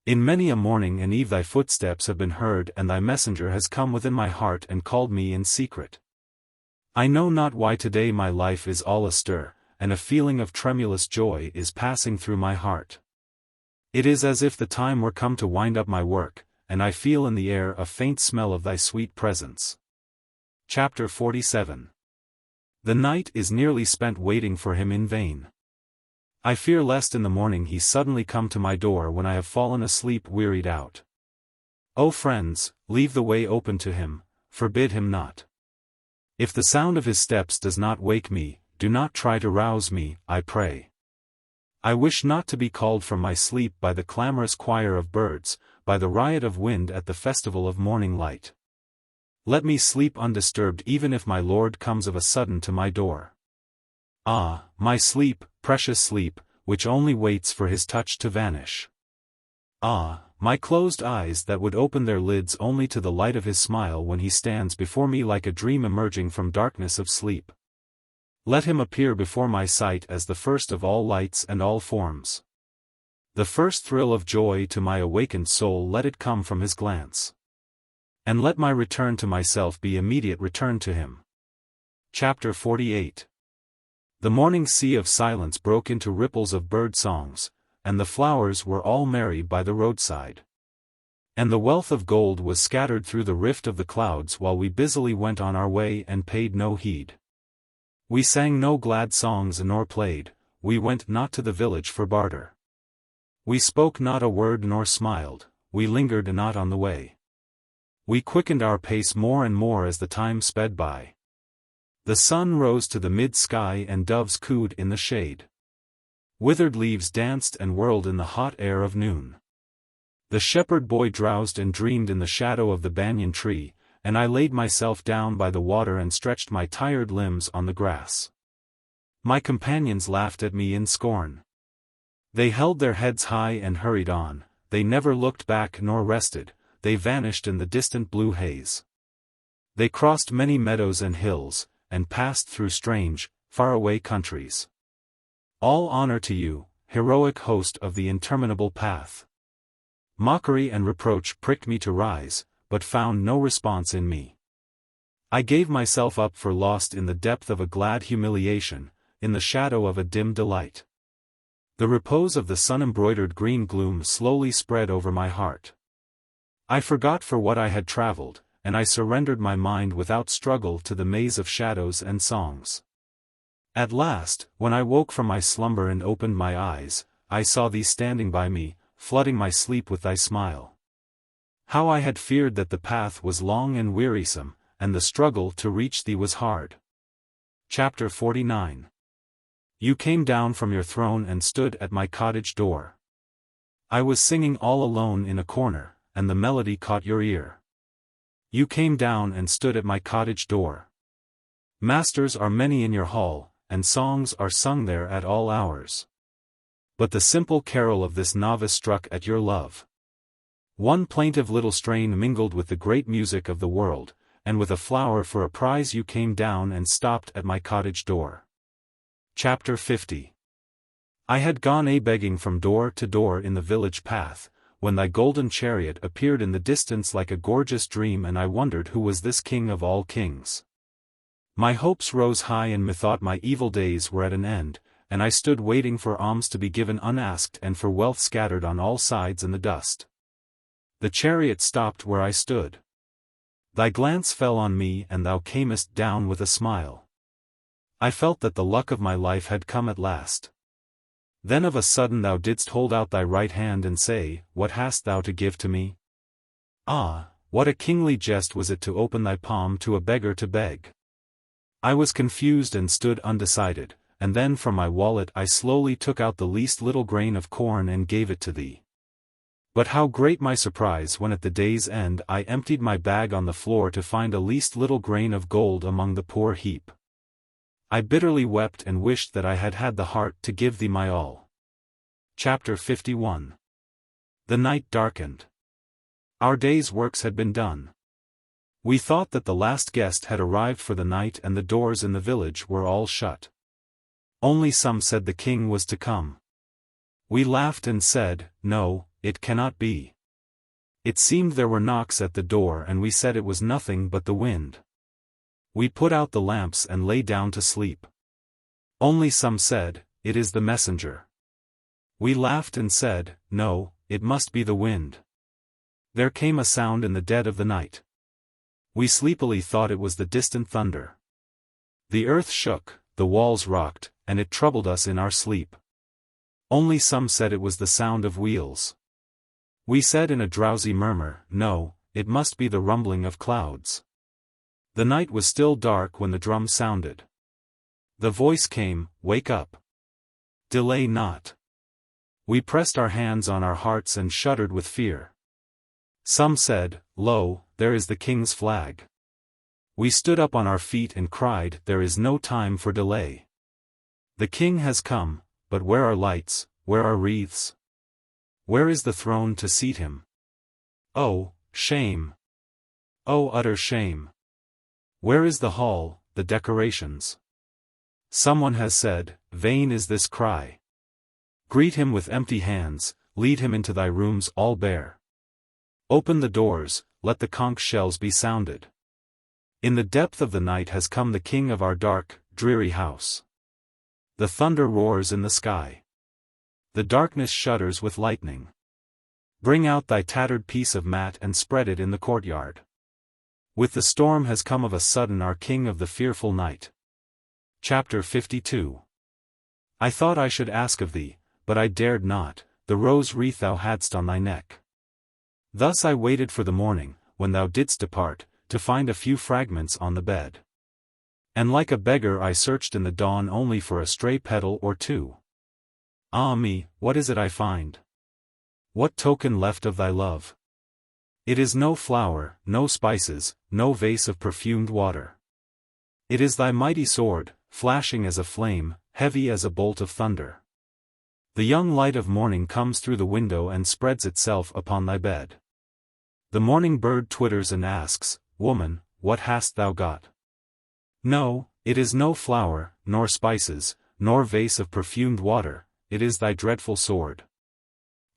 In many a morning and eve thy footsteps have been heard, and thy messenger has come within my heart and called me in secret. I know not why today my life is all astir, and a feeling of tremulous joy is passing through my heart. It is as if the time were come to wind up my work, and I feel in the air a faint smell of thy sweet presence. Chapter 47. The night is nearly spent waiting for him in vain. I fear lest in the morning he suddenly come to my door when I have fallen asleep wearied out. O friends, leave the way open to him, forbid him not. If the sound of his steps does not wake me, do not try to rouse me, I pray. I wish not to be called from my sleep by the clamorous choir of birds, by the riot of wind at the festival of morning light. Let me sleep undisturbed even if my Lord comes of a sudden to my door. Ah, my sleep, precious sleep, which only waits for his touch to vanish. Ah, my closed eyes that would open their lids only to the light of his smile when he stands before me like a dream emerging from darkness of sleep. Let him appear before my sight as the first of all lights and all forms. The first thrill of joy to my awakened soul, let it come from his glance. And let my return to myself be immediate return to him. Chapter 48. The morning sea of silence broke into ripples of bird songs, and the flowers were all merry by the roadside. And the wealth of gold was scattered through the rift of the clouds while we busily went on our way and paid no heed. We sang no glad songs nor played, we went not to the village for barter. We spoke not a word nor smiled, we lingered not on the way. We quickened our pace more and more as the time sped by. The sun rose to the mid-sky and doves cooed in the shade. Withered leaves danced and whirled in the hot air of noon. The shepherd boy drowsed and dreamed in the shadow of the banyan tree, and I laid myself down by the water and stretched my tired limbs on the grass. My companions laughed at me in scorn. They held their heads high and hurried on, they never looked back nor rested, they vanished in the distant blue haze. They crossed many meadows and hills, and passed through strange, faraway countries. All honor to you, heroic host of the interminable path. Mockery and reproach pricked me to rise, but found no response in me. I gave myself up for lost in the depth of a glad humiliation, in the shadow of a dim delight. The repose of the sun-embroidered green gloom slowly spread over my heart. I forgot for what I had traveled, and I surrendered my mind without struggle to the maze of shadows and songs. At last, when I woke from my slumber and opened my eyes, I saw thee standing by me, flooding my sleep with thy smile. How I had feared that the path was long and wearisome, and the struggle to reach thee was hard. Chapter 49. You came down from your throne and stood at my cottage door. I was singing all alone in a corner, and the melody caught your ear. You came down and stood at my cottage door. Masters are many in your hall, and songs are sung there at all hours. But the simple carol of this novice struck at your love. One plaintive little strain mingled with the great music of the world, and with a flower for a prize you came down and stopped at my cottage door. Chapter 50. I had gone a-begging from door to door in the village path, when thy golden chariot appeared in the distance like a gorgeous dream, and I wondered who was this king of all kings. My hopes rose high and methought my evil days were at an end, and I stood waiting for alms to be given unasked and for wealth scattered on all sides in the dust. The chariot stopped where I stood. Thy glance fell on me and thou camest down with a smile. I felt that the luck of my life had come at last. Then of a sudden thou didst hold out thy right hand and say, "What hast thou to give to me?" Ah, what a kingly jest was it to open thy palm to a beggar to beg! I was confused and stood undecided, and then from my wallet I slowly took out the least little grain of corn and gave it to thee. But how great my surprise when at the day's end I emptied my bag on the floor to find a least little grain of gold among the poor heap. I bitterly wept and wished that I had had the heart to give thee my all. Chapter 51. The night darkened. Our day's works had been done. We thought that the last guest had arrived for the night and the doors in the village were all shut. Only some said the king was to come. We laughed and said, "No, it cannot be." It seemed there were knocks at the door and we said it was nothing but the wind. We put out the lamps and lay down to sleep. Only some said, "It is the messenger." We laughed and said, "No, it must be the wind." There came a sound in the dead of the night. We sleepily thought it was the distant thunder. The earth shook, the walls rocked, and it troubled us in our sleep. Only some said it was the sound of wheels. We said in a drowsy murmur, "No, it must be the rumbling of clouds." The night was still dark when the drum sounded. The voice came, "Wake up. Delay not." We pressed our hands on our hearts and shuddered with fear. Some said, "Lo, there is the king's flag." We stood up on our feet and cried, "There is no time for delay. The king has come, but where are lights, where are wreaths? Where is the throne to seat him? Oh, shame! Oh, utter shame! Where is the hall, the decorations?" Someone has said, "Vain is this cry. Greet him with empty hands, lead him into thy rooms all bare. Open the doors, let the conch shells be sounded. In the depth of the night has come the king of our dark, dreary house. The thunder roars in the sky. The darkness shudders with lightning. Bring out thy tattered piece of mat and spread it in the courtyard. With the storm has come of a sudden our king of the fearful night. Chapter 52. I thought I should ask of thee, but I dared not, the rose wreath thou hadst on thy neck. Thus I waited for the morning, when thou didst depart, to find a few fragments on the bed. And like a beggar I searched in the dawn only for a stray petal or two. Ah me, what is it I find? What token left of thy love? It is no flower, no spices, no vase of perfumed water. It is thy mighty sword, flashing as a flame, heavy as a bolt of thunder. The young light of morning comes through the window and spreads itself upon thy bed. The morning bird twitters and asks, "Woman, what hast thou got?" No, it is no flower, nor spices, nor vase of perfumed water, it is thy dreadful sword.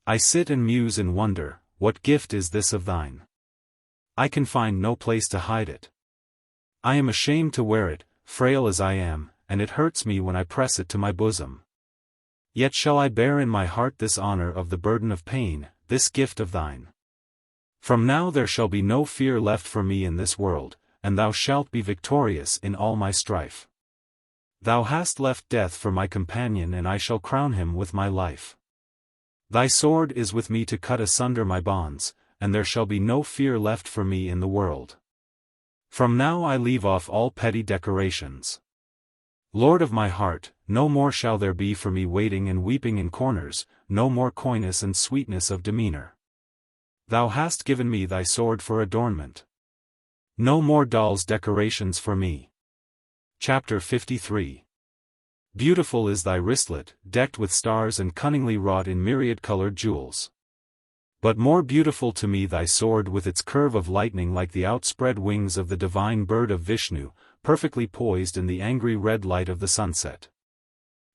I sit and muse in wonder, what gift is this of thine? I can find no place to hide it. I am ashamed to wear it, frail as I am, and it hurts me when I press it to my bosom. Yet shall I bear in my heart this honor of the burden of pain, this gift of thine. From now there shall be no fear left for me in this world, and thou shalt be victorious in all my strife. Thou hast left death for my companion and I shall crown him with my life. Thy sword is with me to cut asunder my bonds, and there shall be no fear left for me in the world. From now I leave off all petty decorations. Lord of my heart, no more shall there be for me waiting and weeping in corners, no more coyness and sweetness of demeanor. Thou hast given me thy sword for adornment. No more dolls' decorations for me. Chapter 53. Beautiful is thy wristlet, decked with stars and cunningly wrought in myriad-colored jewels. But more beautiful to me thy sword with its curve of lightning like the outspread wings of the divine bird of Vishnu, perfectly poised in the angry red light of the sunset.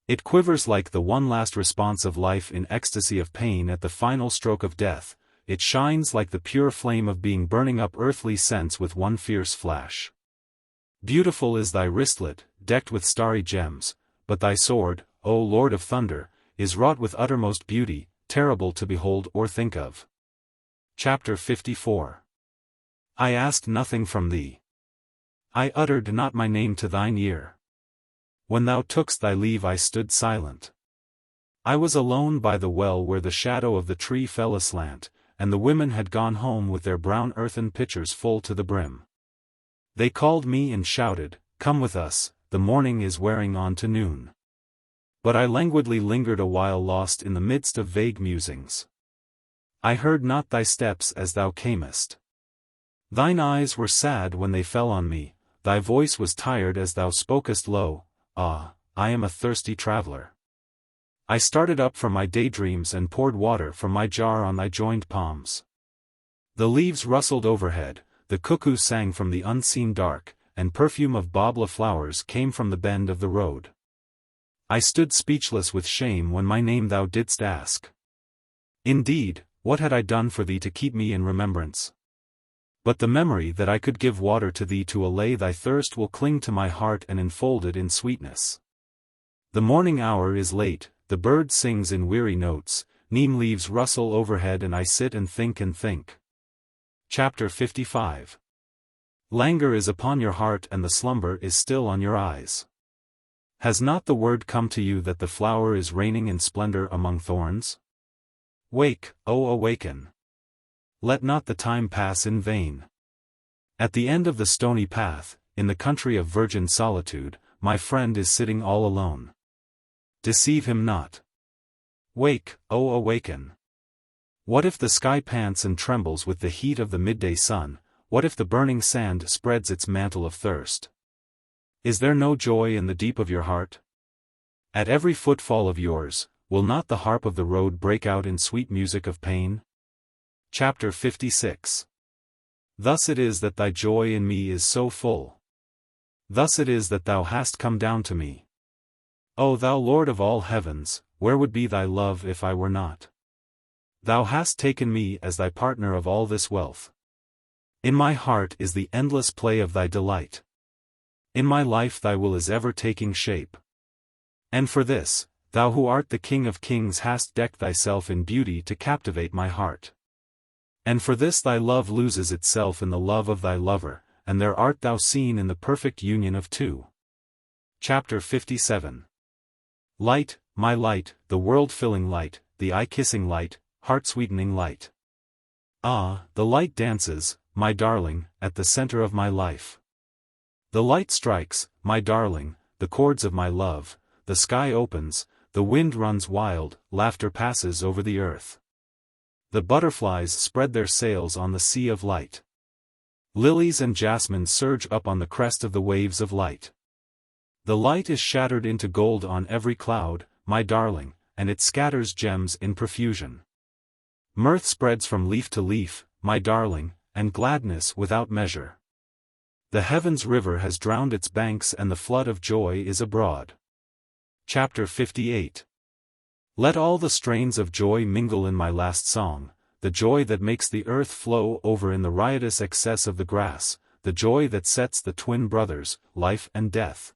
It quivers like the one last response of life in ecstasy of pain at the final stroke of death, it shines like the pure flame of being burning up earthly sense with one fierce flash. Beautiful is thy wristlet, decked with starry gems, but thy sword, O Lord of Thunder, is wrought with uttermost beauty, terrible to behold or think of. Chapter 54. I asked nothing from thee. I uttered not my name to thine ear. When thou tookst thy leave I stood silent. I was alone by the well where the shadow of the tree fell aslant, and the women had gone home with their brown earthen pitchers full to the brim. They called me and shouted, "Come with us, the morning is wearing on to noon." But I languidly lingered a while lost in the midst of vague musings. I heard not thy steps as thou camest. Thine eyes were sad when they fell on me, thy voice was tired as thou spokest low, "Ah, I am a thirsty traveler." I started up from my daydreams and poured water from my jar on thy joined palms. The leaves rustled overhead, the cuckoo sang from the unseen dark, and perfume of babla flowers came from the bend of the road. I stood speechless with shame when my name thou didst ask. Indeed, what had I done for thee to keep me in remembrance? But the memory that I could give water to thee to allay thy thirst will cling to my heart and enfold it in sweetness. The morning hour is late, the bird sings in weary notes, neem leaves rustle overhead and I sit and think and think. Chapter 55. Languor is upon your heart and the slumber is still on your eyes. Has not the word come to you that the flower is reigning in splendor among thorns? Wake, O awaken! Let not the time pass in vain. At the end of the stony path, in the country of virgin solitude, my friend is sitting all alone. Deceive him not. Wake, O awaken! What if the sky pants and trembles with the heat of the midday sun? What if the burning sand spreads its mantle of thirst? Is there no joy in the deep of your heart? At every footfall of yours, will not the harp of the road break out in sweet music of pain? Chapter 56. Thus it is that thy joy in me is so full. Thus it is that thou hast come down to me. O thou Lord of all heavens, where would be thy love if I were not? Thou hast taken me as thy partner of all this wealth. In my heart is the endless play of thy delight. In my life thy will is ever taking shape. And for this, thou who art the King of kings hast decked thyself in beauty to captivate my heart. And for this thy love loses itself in the love of thy lover, and there art thou seen in the perfect union of two. Chapter 57. Light, my light, the world-filling light, the eye-kissing light, heart-sweetening light. Ah, the light dances, my darling, at the center of my life. The light strikes, my darling, the chords of my love, the sky opens, the wind runs wild, laughter passes over the earth. The butterflies spread their sails on the sea of light. Lilies and jasmine surge up on the crest of the waves of light. The light is shattered into gold on every cloud, my darling, and it scatters gems in profusion. Mirth spreads from leaf to leaf, my darling, and gladness without measure. The heavens' river has drowned its banks and the flood of joy is abroad. Chapter 58. Let all the strains of joy mingle in my last song, the joy that makes the earth flow over in the riotous excess of the grass, the joy that sets the twin brothers, life and death,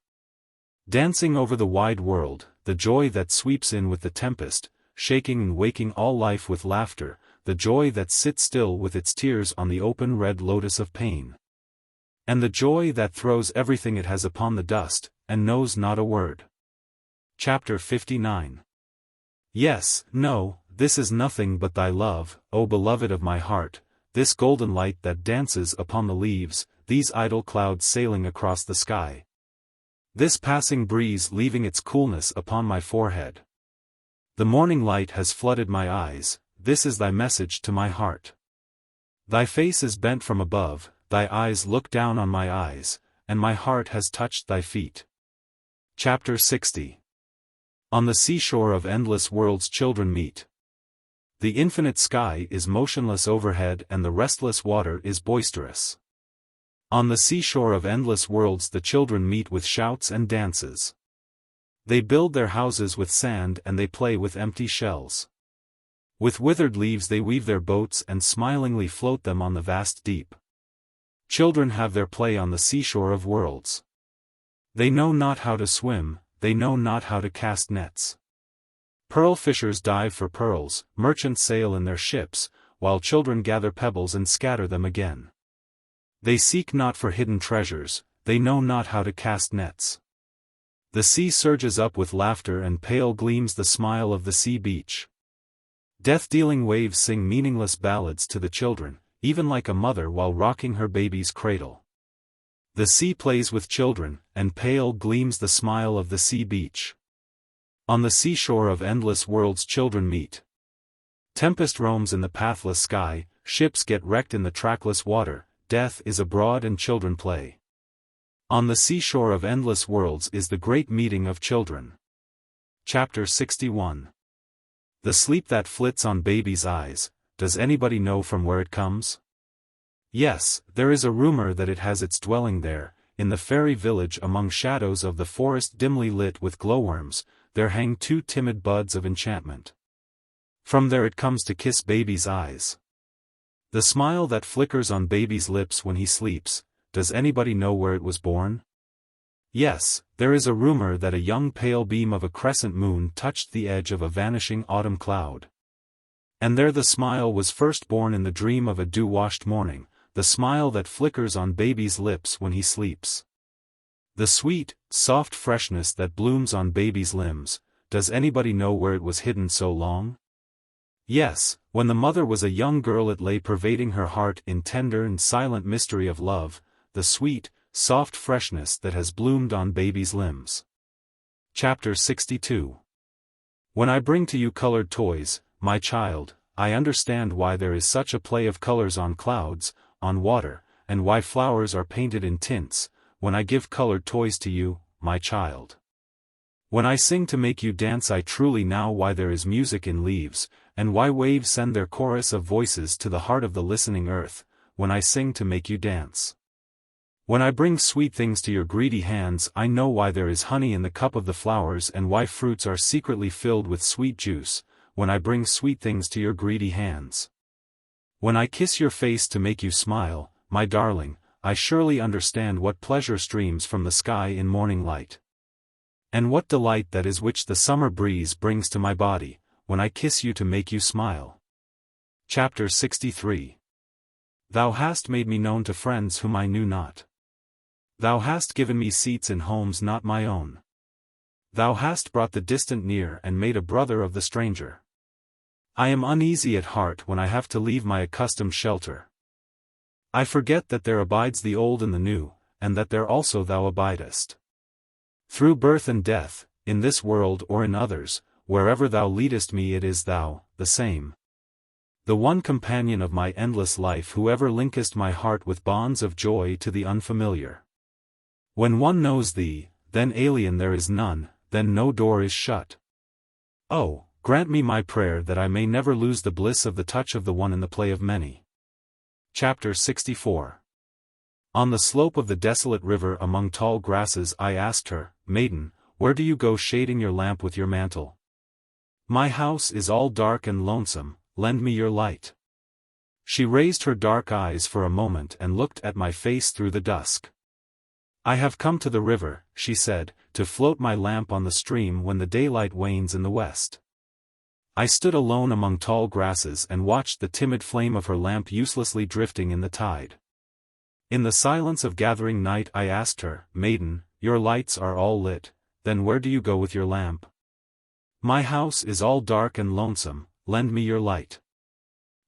dancing over the wide world, the joy that sweeps in with the tempest, shaking and waking all life with laughter, the joy that sits still with its tears on the open red lotus of pain. And the joy that throws everything it has upon the dust, and knows not a word. Chapter 59. Yes, no, this is nothing but thy love, O beloved of my heart, this golden light that dances upon the leaves, these idle clouds sailing across the sky. This passing breeze leaving its coolness upon my forehead. The morning light has flooded my eyes, this is thy message to my heart. Thy face is bent from above, thy eyes look down on my eyes, and my heart has touched thy feet. Chapter 60. On the seashore of endless worlds children meet. The infinite sky is motionless overhead and the restless water is boisterous. On the seashore of endless worlds the children meet with shouts and dances. They build their houses with sand and they play with empty shells. With withered leaves they weave their boats and smilingly float them on the vast deep. Children have their play on the seashore of worlds. They know not how to swim, they know not how to cast nets. Pearl fishers dive for pearls, merchants sail in their ships, while children gather pebbles and scatter them again. They seek not for hidden treasures, they know not how to cast nets. The sea surges up with laughter and pale gleams the smile of the sea beach. Death-dealing waves sing meaningless ballads to the children, even like a mother while rocking her baby's cradle. The sea plays with children, and pale gleams the smile of the sea beach. On the seashore of endless worlds children meet. Tempest roams in the pathless sky, ships get wrecked in the trackless water, death is abroad and children play. On the seashore of endless worlds is the great meeting of children. Chapter 61. The sleep that flits on baby's eyes, does anybody know from where it comes? Yes, there is a rumor that it has its dwelling there, in the fairy village among shadows of the forest dimly lit with glowworms, there hang two timid buds of enchantment. From there it comes to kiss baby's eyes. The smile that flickers on baby's lips when he sleeps, does anybody know where it was born? Yes, there is a rumor that a young pale beam of a crescent moon touched the edge of a vanishing autumn cloud. And there the smile was first born in the dream of a dew-washed morning, the smile that flickers on baby's lips when he sleeps. The sweet, soft freshness that blooms on baby's limbs, does anybody know where it was hidden so long? Yes, when the mother was a young girl it lay pervading her heart in tender and silent mystery of love, the sweet, soft freshness that has bloomed on baby's limbs. Chapter 62. When I bring to you colored toys, my child, I understand why there is such a play of colors on clouds, on water, and why flowers are painted in tints, when I give colored toys to you, my child. When I sing to make you dance I truly know why there is music in leaves, and why waves send their chorus of voices to the heart of the listening earth, when I sing to make you dance. When I bring sweet things to your greedy hands I know why there is honey in the cup of the flowers and why fruits are secretly filled with sweet juice, when I bring sweet things to your greedy hands. When I kiss your face to make you smile, my darling, I surely understand what pleasure streams from the sky in morning light. And what delight that is which the summer breeze brings to my body, when I kiss you to make you smile. Chapter 63. Thou hast made me known to friends whom I knew not. Thou hast given me seats in homes not my own. Thou hast brought the distant near and made a brother of the stranger. I am uneasy at heart when I have to leave my accustomed shelter. I forget that there abides the old and the new, and that there also thou abidest. Through birth and death, in this world or in others, wherever thou leadest me it is thou, the same. The one companion of my endless life who ever linkest my heart with bonds of joy to the unfamiliar. When one knows thee, then alien there is none, then no door is shut. Oh, grant me my prayer that I may never lose the bliss of the touch of the one in the play of many. Chapter 64. On the slope of the desolate river among tall grasses I asked her, Maiden, where do you go shading your lamp with your mantle? My house is all dark and lonesome, lend me your light. She raised her dark eyes for a moment and looked at my face through the dusk. I have come to the river, she said, to float my lamp on the stream when the daylight wanes in the west. I stood alone among tall grasses and watched the timid flame of her lamp uselessly drifting in the tide. In the silence of gathering night I asked her, Maiden, your lights are all lit, then where do you go with your lamp? My house is all dark and lonesome, lend me your light.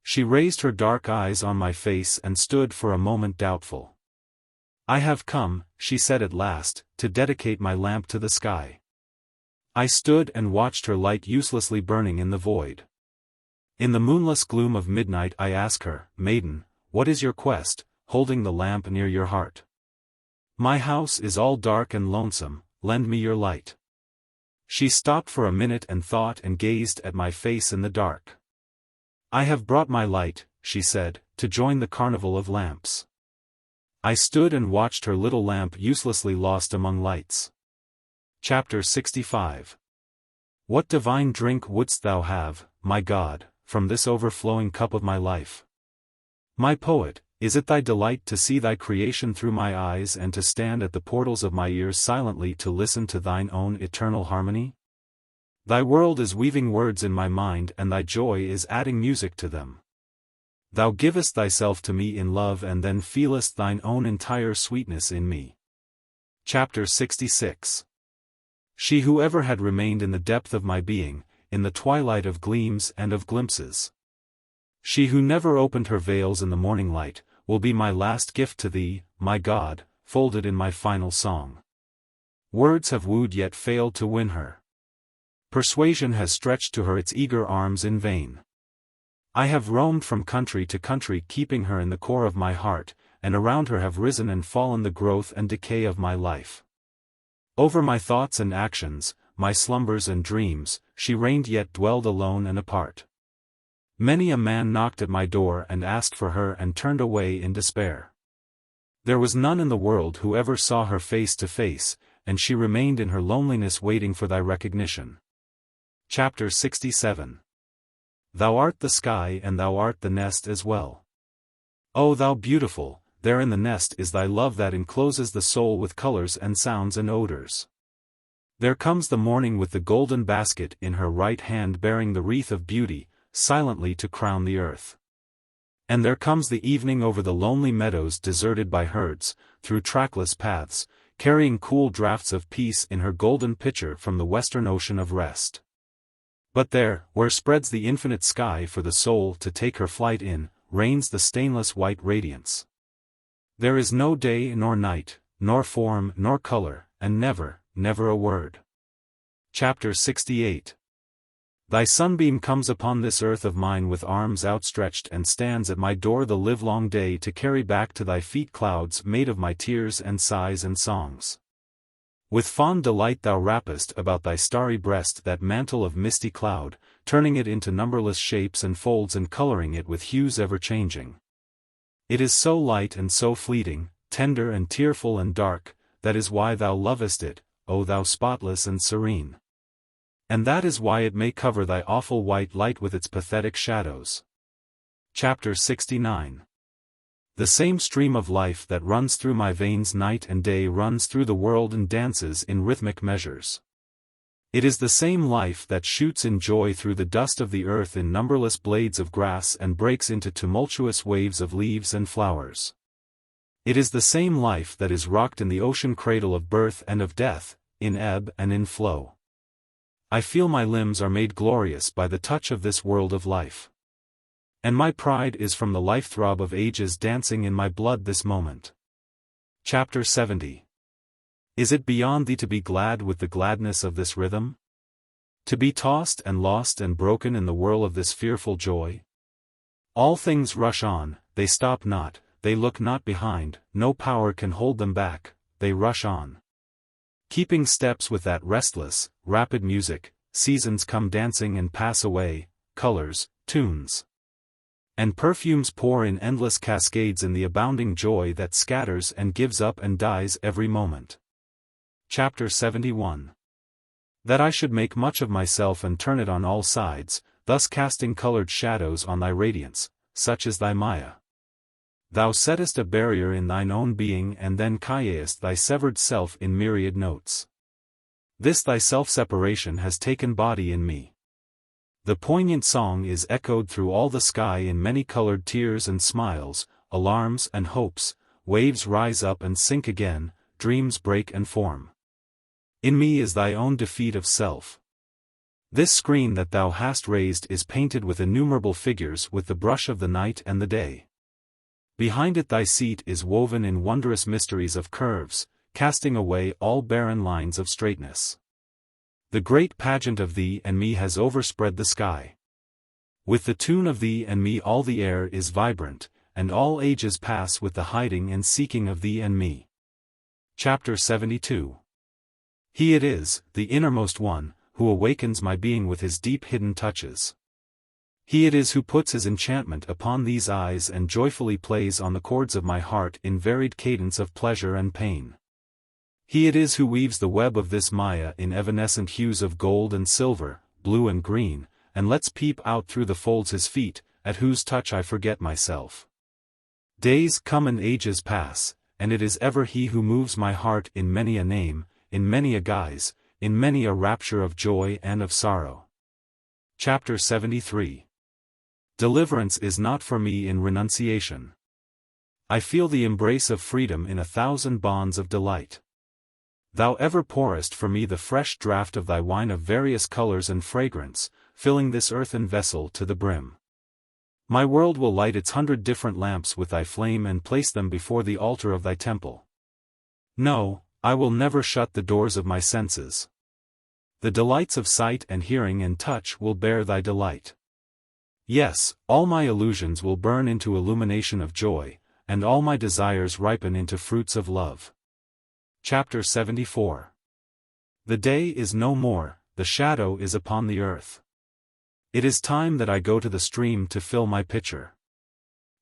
She raised her dark eyes on my face and stood for a moment doubtful. I have come, she said at last, to dedicate my lamp to the sky. I stood and watched her light uselessly burning in the void. In the moonless gloom of midnight I ask her, Maiden, what is your quest, holding the lamp near your heart? My house is all dark and lonesome, lend me your light. She stopped for a minute and thought and gazed at my face in the dark. I have brought my light, she said, to join the carnival of lamps. I stood and watched her little lamp uselessly lost among lights. Chapter 65. What divine drink wouldst thou have, my God, from this overflowing cup of my life? My poet, is it thy delight to see thy creation through my eyes and to stand at the portals of my ears silently to listen to thine own eternal harmony? Thy world is weaving words in my mind and thy joy is adding music to them. Thou givest thyself to me in love and then feelest thine own entire sweetness in me. Chapter 66. She who ever had remained in the depth of my being, in the twilight of gleams and of glimpses. She who never opened her veils in the morning light, will be my last gift to thee, my God, folded in my final song. Words have wooed yet failed to win her. Persuasion has stretched to her its eager arms in vain. I have roamed from country to country keeping her in the core of my heart, and around her have risen and fallen the growth and decay of my life. Over my thoughts and actions, my slumbers and dreams, she reigned yet dwelled alone and apart. Many a man knocked at my door and asked for her and turned away in despair. There was none in the world who ever saw her face to face, and she remained in her loneliness waiting for thy recognition. Chapter 67. Thou art the sky and thou art the nest as well. O thou beautiful, there in the nest is thy love that encloses the soul with colors and sounds and odors. There comes the morning with the golden basket in her right hand bearing the wreath of beauty, silently to crown the earth. And there comes the evening over the lonely meadows deserted by herds, through trackless paths, carrying cool draughts of peace in her golden pitcher from the western ocean of rest. But there, where spreads the infinite sky for the soul to take her flight in, reigns the stainless white radiance. There is no day nor night, nor form nor color, and never, never a word. Chapter 68. Thy sunbeam comes upon this earth of mine with arms outstretched and stands at my door the livelong day to carry back to thy feet clouds made of my tears and sighs and songs. With fond delight thou wrappest about thy starry breast that mantle of misty cloud, turning it into numberless shapes and folds and coloring it with hues ever-changing. It is so light and so fleeting, tender and tearful and dark, that is why thou lovest it, O thou spotless and serene. And that is why it may cover thy awful white light with its pathetic shadows. Chapter 69. The same stream of life that runs through my veins night and day runs through the world and dances in rhythmic measures. It is the same life that shoots in joy through the dust of the earth in numberless blades of grass and breaks into tumultuous waves of leaves and flowers. It is the same life that is rocked in the ocean cradle of birth and of death, in ebb and in flow. I feel my limbs are made glorious by the touch of this world of life. And my pride is from the life-throb of ages dancing in my blood this moment. Chapter 70. Is it beyond thee to be glad with the gladness of this rhythm? To be tossed and lost and broken in the whirl of this fearful joy? All things rush on, they stop not, they look not behind, no power can hold them back, they rush on. Keeping steps with that restless, rapid music, seasons come dancing and pass away, colors, tunes. And perfumes pour in endless cascades in the abounding joy that scatters and gives up and dies every moment. Chapter 71. That I should make much of myself and turn it on all sides, thus casting colored shadows on thy radiance, such is thy Maya. Thou settest a barrier in thine own being and then callest thy severed self in myriad notes. This thy self-separation has taken body in me. The poignant song is echoed through all the sky in many-colored tears and smiles, alarms and hopes, waves rise up and sink again, dreams break and form. In me is thy own defeat of self. This screen that thou hast raised is painted with innumerable figures with the brush of the night and the day. Behind it thy seat is woven in wondrous mysteries of curves, casting away all barren lines of straightness. The great pageant of thee and me has overspread the sky. With the tune of thee and me all the air is vibrant, and all ages pass with the hiding and seeking of thee and me. Chapter 72. He it is, the innermost one, who awakens my being with his deep hidden touches. He it is who puts his enchantment upon these eyes and joyfully plays on the chords of my heart in varied cadence of pleasure and pain. He it is who weaves the web of this Maya in evanescent hues of gold and silver, blue and green, and lets peep out through the folds his feet, at whose touch I forget myself. Days come and ages pass, and it is ever he who moves my heart in many a name, in many a guise, in many a rapture of joy and of sorrow. Chapter 73. Deliverance is not for me in renunciation. I feel the embrace of freedom in 1,000 bonds of delight. Thou ever pourest for me the fresh draught of thy wine of various colors and fragrance, filling this earthen vessel to the brim. My world will light its 100 different lamps with thy flame and place them before the altar of thy temple. No, I will never shut the doors of my senses. The delights of sight and hearing and touch will bear thy delight. Yes, all my illusions will burn into illumination of joy, and all my desires ripen into fruits of love. Chapter 74. The day is no more, the shadow is upon the earth. It is time that I go to the stream to fill my pitcher.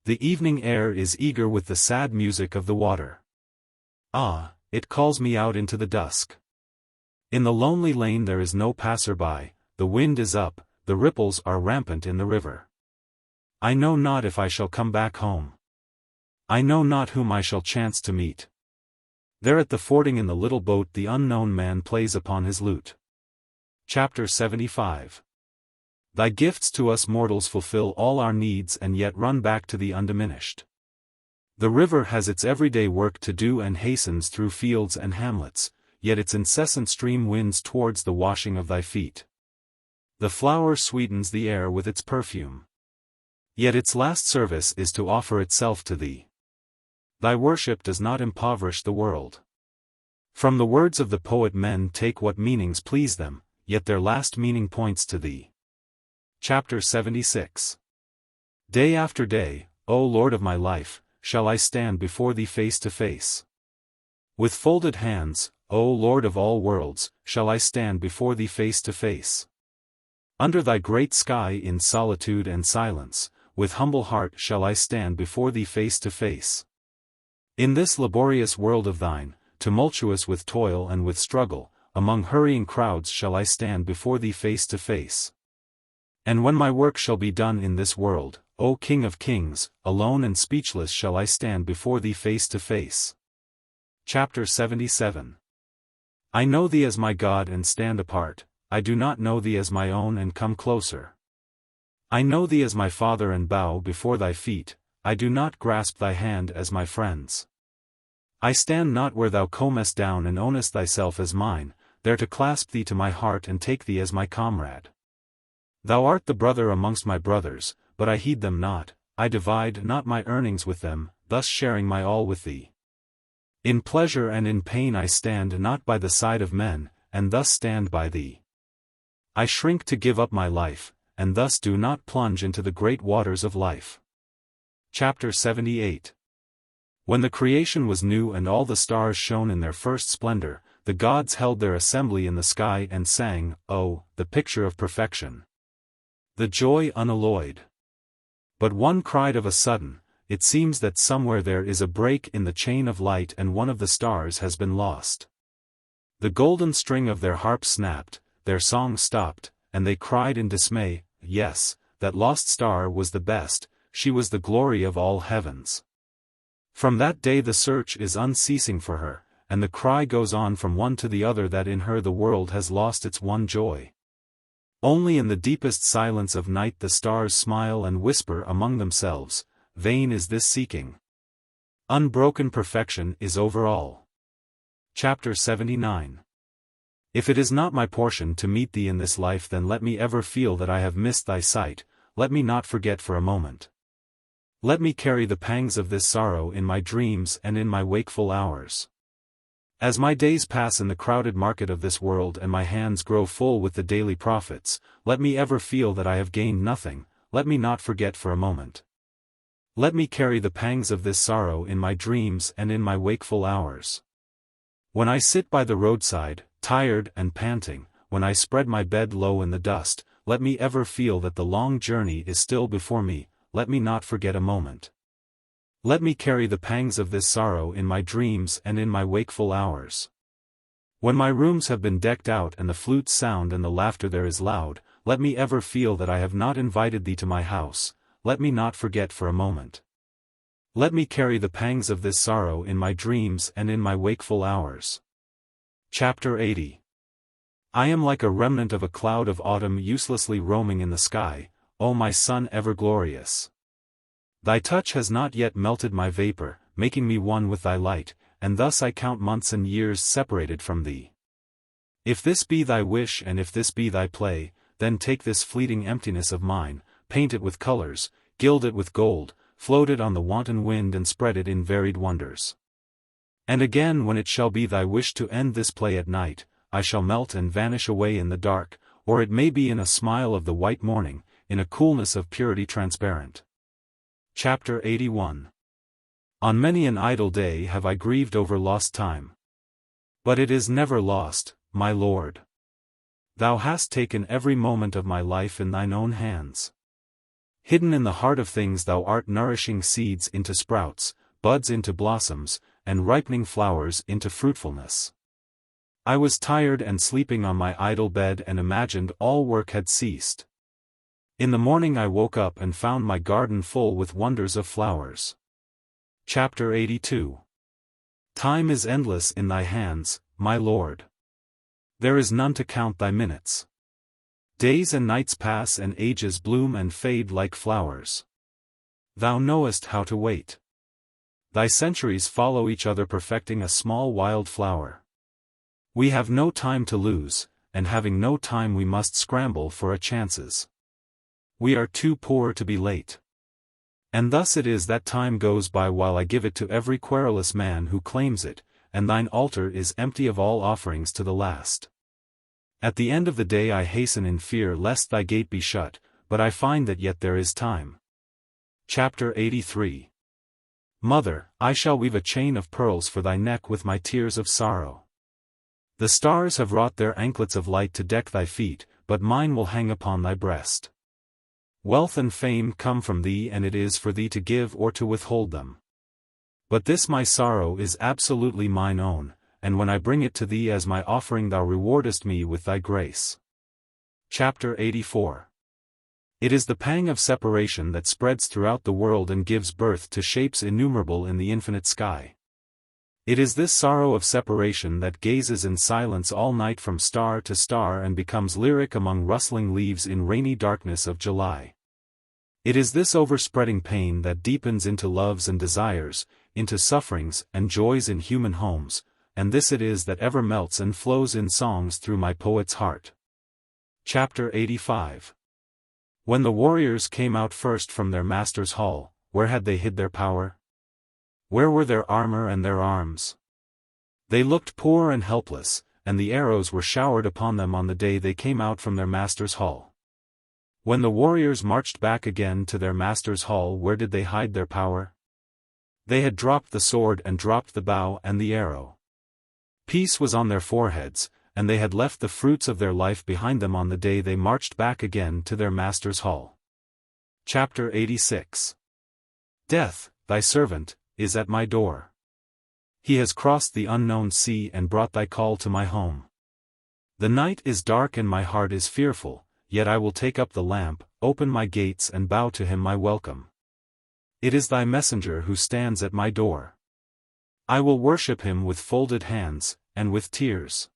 The evening air is eager with the sad music of the water. Ah, it calls me out into the dusk. In the lonely lane there is no passer-by, the wind is up, the ripples are rampant in the river. I know not if I shall come back home. I know not whom I shall chance to meet. There at the fording in the little boat the unknown man plays upon his lute. Chapter 75. Thy gifts to us mortals fulfill all our needs and yet run back to thee undiminished. The river has its everyday work to do and hastens through fields and hamlets, yet its incessant stream winds towards the washing of thy feet. The flower sweetens the air with its perfume. Yet its last service is to offer itself to thee. Thy worship does not impoverish the world. From the words of the poet men take what meanings please them, yet their last meaning points to thee. Chapter 76. Day after day, O Lord of my life, shall I stand before thee face to face. With folded hands, O Lord of all worlds, shall I stand before thee face to face. Under thy great sky in solitude and silence, with humble heart shall I stand before thee face to face. In this laborious world of thine, tumultuous with toil and with struggle, among hurrying crowds shall I stand before thee face to face. And when my work shall be done in this world, O King of kings, alone and speechless shall I stand before thee face to face. Chapter 77. I know thee as my God and stand apart, I do not know thee as my own and come closer. I know thee as my Father and bow before thy feet, I do not grasp thy hand as my friends. I stand not where thou comest down and ownest thyself as mine, there to clasp thee to my heart and take thee as my comrade. Thou art the brother amongst my brothers, but I heed them not, I divide not my earnings with them, thus sharing my all with thee. In pleasure and in pain I stand not by the side of men, and thus stand by thee. I shrink to give up my life, and thus do not plunge into the great waters of life. Chapter 78. When the creation was new and all the stars shone in their first splendor, the gods held their assembly in the sky and sang, Oh, the picture of perfection! The joy unalloyed. But one cried of a sudden, it seems that somewhere there is a break in the chain of light and one of the stars has been lost. The golden string of their harp snapped, their song stopped, and they cried in dismay, yes, that lost star was the best, she was the glory of all heavens. From that day the search is unceasing for her, and the cry goes on from one to the other that in her the world has lost its one joy. Only in the deepest silence of night the stars smile and whisper among themselves, vain is this seeking. Unbroken perfection is over all. Chapter 79. If it is not my portion to meet thee in this life, then let me ever feel that I have missed thy sight, let me not forget for a moment. Let me carry the pangs of this sorrow in my dreams and in my wakeful hours. As my days pass in the crowded market of this world and my hands grow full with the daily profits, let me ever feel that I have gained nothing, let me not forget for a moment. Let me carry the pangs of this sorrow in my dreams and in my wakeful hours. When I sit by the roadside, tired and panting, when I spread my bed low in the dust, let me ever feel that the long journey is still before me, let me not forget a moment. Let me carry the pangs of this sorrow in my dreams and in my wakeful hours. When my rooms have been decked out and the flutes sound and the laughter there is loud, let me ever feel that I have not invited thee to my house, let me not forget for a moment. Let me carry the pangs of this sorrow in my dreams and in my wakeful hours. Chapter 80. I am like a remnant of a cloud of autumn uselessly roaming in the sky, O my sun ever glorious. Thy touch has not yet melted my vapor, making me one with thy light, and thus I count months and years separated from thee. If this be thy wish and if this be thy play, then take this fleeting emptiness of mine, paint it with colors, gild it with gold, float it on the wanton wind and spread it in varied wonders. And again when it shall be thy wish to end this play at night, I shall melt and vanish away in the dark, or it may be in a smile of the white morning, in a coolness of purity transparent. Chapter 81. On many an idle day have I grieved over lost time. But it is never lost, my Lord. Thou hast taken every moment of my life in thine own hands. Hidden in the heart of things thou art nourishing seeds into sprouts, buds into blossoms, and ripening flowers into fruitfulness. I was tired and sleeping on my idle bed and imagined all work had ceased. In the morning I woke up and found my garden full with wonders of flowers. Chapter 82. Time is endless in thy hands, my Lord. There is none to count thy minutes. Days and nights pass and ages bloom and fade like flowers. Thou knowest how to wait. Thy centuries follow each other perfecting a small wild flower. We have no time to lose, and having no time we must scramble for a chances. We are too poor to be late. And thus it is that time goes by while I give it to every querulous man who claims it, and thine altar is empty of all offerings to the last. At the end of the day I hasten in fear lest thy gate be shut, but I find that yet there is time. Chapter 83. Mother, I shall weave a chain of pearls for thy neck with my tears of sorrow. The stars have wrought their anklets of light to deck thy feet, but mine will hang upon thy breast. Wealth and fame come from thee and it is for thee to give or to withhold them. But this my sorrow is absolutely mine own, and when I bring it to thee as my offering thou rewardest me with thy grace. Chapter 84. It is the pang of separation that spreads throughout the world and gives birth to shapes innumerable in the infinite sky. It is this sorrow of separation that gazes in silence all night from star to star and becomes lyric among rustling leaves in rainy darkness of July. It is this overspreading pain that deepens into loves and desires, into sufferings and joys in human homes, and this it is that ever melts and flows in songs through my poet's heart. Chapter 85. When the warriors came out first from their master's hall, where had they hid their power? Where were their armor and their arms? They looked poor and helpless, and the arrows were showered upon them on the day they came out from their master's hall. When the warriors marched back again to their master's hall, where did they hide their power? They had dropped the sword and dropped the bow and the arrow. Peace was on their foreheads, and they had left the fruits of their life behind them on the day they marched back again to their master's hall. Chapter 86. Death, thy servant, is at my door. He has crossed the unknown sea and brought thy call to my home. The night is dark and my heart is fearful, yet I will take up the lamp, open my gates and bow to him my welcome. It is thy messenger who stands at my door. I will worship him with folded hands, and with tears.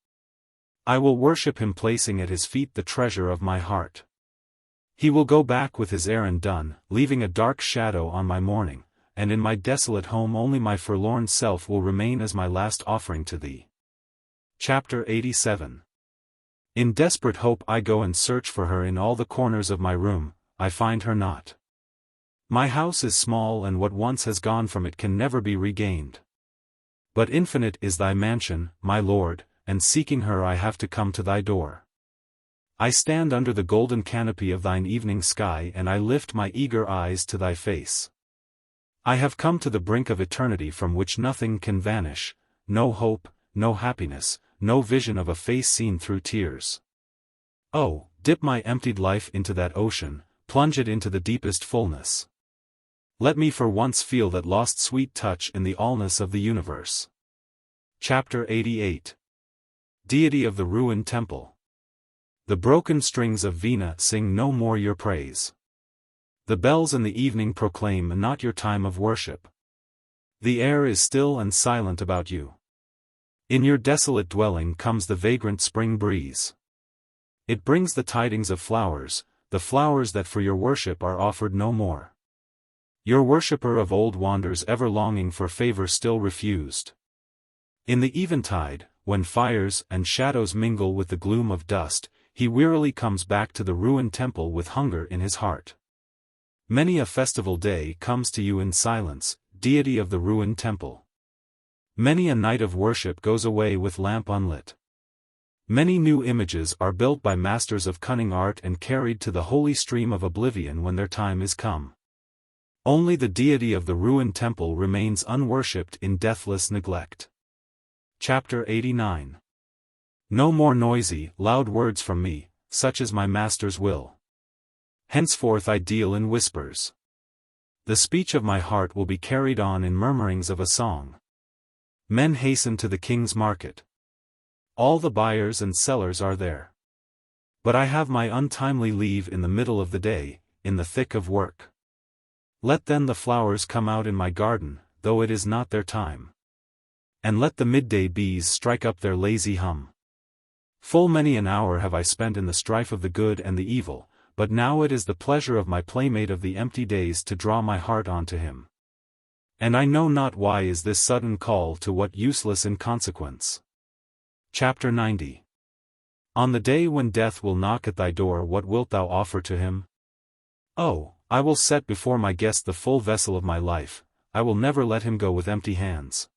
I will worship him placing at his feet the treasure of my heart. He will go back with his errand done, leaving a dark shadow on my mourning, and in my desolate home only my forlorn self will remain as my last offering to thee. Chapter 87. In desperate hope I go and search for her in all the corners of my room, I find her not. My house is small and what once has gone from it can never be regained. But infinite is thy mansion, my Lord, and seeking her I have to come to thy door. I stand under the golden canopy of thine evening sky and I lift my eager eyes to thy face. I have come to the brink of eternity from which nothing can vanish, no hope, no happiness, no vision of a face seen through tears. Oh, dip my emptied life into that ocean, plunge it into the deepest fullness. Let me for once feel that lost sweet touch in the allness of the universe. Chapter 88. Deity of the Ruined Temple. The broken strings of Veena sing no more your praise. The bells in the evening proclaim not your time of worship. The air is still and silent about you. In your desolate dwelling comes the vagrant spring breeze. It brings the tidings of flowers, the flowers that for your worship are offered no more. Your worshipper of old wanders ever longing for favor still refused. In the eventide, when fires and shadows mingle with the gloom of dust, he wearily comes back to the ruined temple with hunger in his heart. Many a festival day comes to you in silence, deity of the ruined temple. Many a night of worship goes away with lamp unlit. Many new images are built by masters of cunning art and carried to the holy stream of oblivion when their time is come. Only the deity of the ruined temple remains unworshipped in deathless neglect. Chapter 89. No more noisy, loud words from me, such is my master's will. Henceforth I deal in whispers. The speech of my heart will be carried on in murmurings of a song. Men hasten to the king's market. All the buyers and sellers are there. But I have my untimely leave in the middle of the day, in the thick of work. Let then the flowers come out in my garden, though it is not their time. And let the midday bees strike up their lazy hum. Full many an hour have I spent in the strife of the good and the evil, but now it is the pleasure of my playmate of the empty days to draw my heart on to him. And I know not why is this sudden call to what useless inconsequence. Chapter 90. On the day when death will knock at thy door, what wilt thou offer to him? Oh, I will set before my guest the full vessel of my life, I will never let him go with empty hands.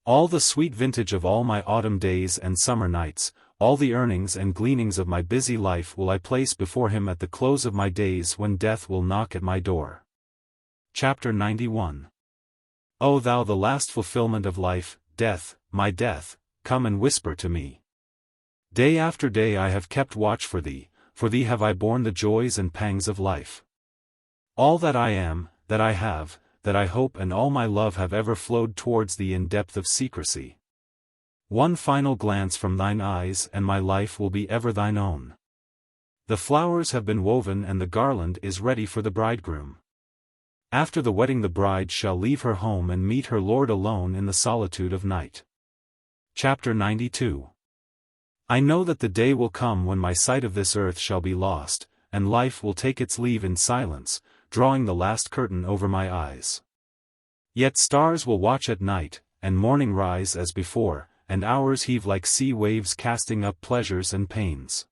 All the sweet vintage of all my autumn days and summer nights, all the earnings and gleanings of my busy life will I place before him at the close of my days when death will knock at my door. Chapter 91. O thou the last fulfillment of life, death, my death, come and whisper to me. Day after day I have kept watch for thee have I borne the joys and pangs of life. All that I am, that I have, that I hope and all my love have ever flowed towards thee in depth of secrecy. One final glance from thine eyes and my life will be ever thine own. The flowers have been woven and the garland is ready for the bridegroom. After the wedding the bride shall leave her home and meet her Lord alone in the solitude of night. Chapter 92. I know that the day will come when my sight of this earth shall be lost, and life will take its leave in silence, drawing the last curtain over my eyes. Yet stars will watch at night, and morning rise as before, and hours heave like sea waves casting up pleasures and pains.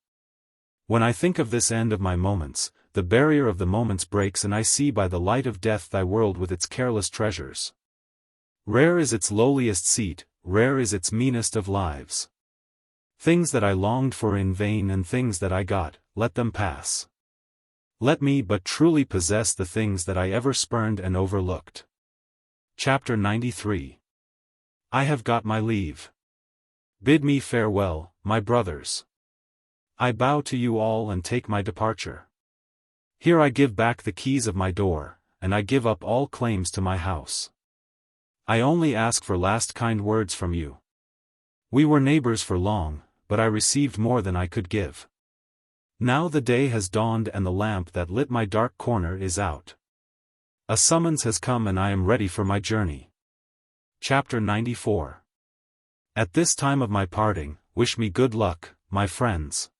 When I think of this end of my moments, the barrier of the moments breaks and I see by the light of death thy world with its careless treasures. Rare is its lowliest seat, rare is its meanest of lives. Things that I longed for in vain and things that I got, let them pass. Let me but truly possess the things that I ever spurned and overlooked. Chapter 93. I have got my leave. Bid me farewell, my brothers. I bow to you all and take my departure. Here I give back the keys of my door, and I give up all claims to my house. I only ask for last kind words from you. We were neighbors for long, but I received more than I could give. Now the day has dawned and the lamp that lit my dark corner is out. A summons has come and I am ready for my journey. Chapter 94. At this time of my parting, wish me good luck, my friends.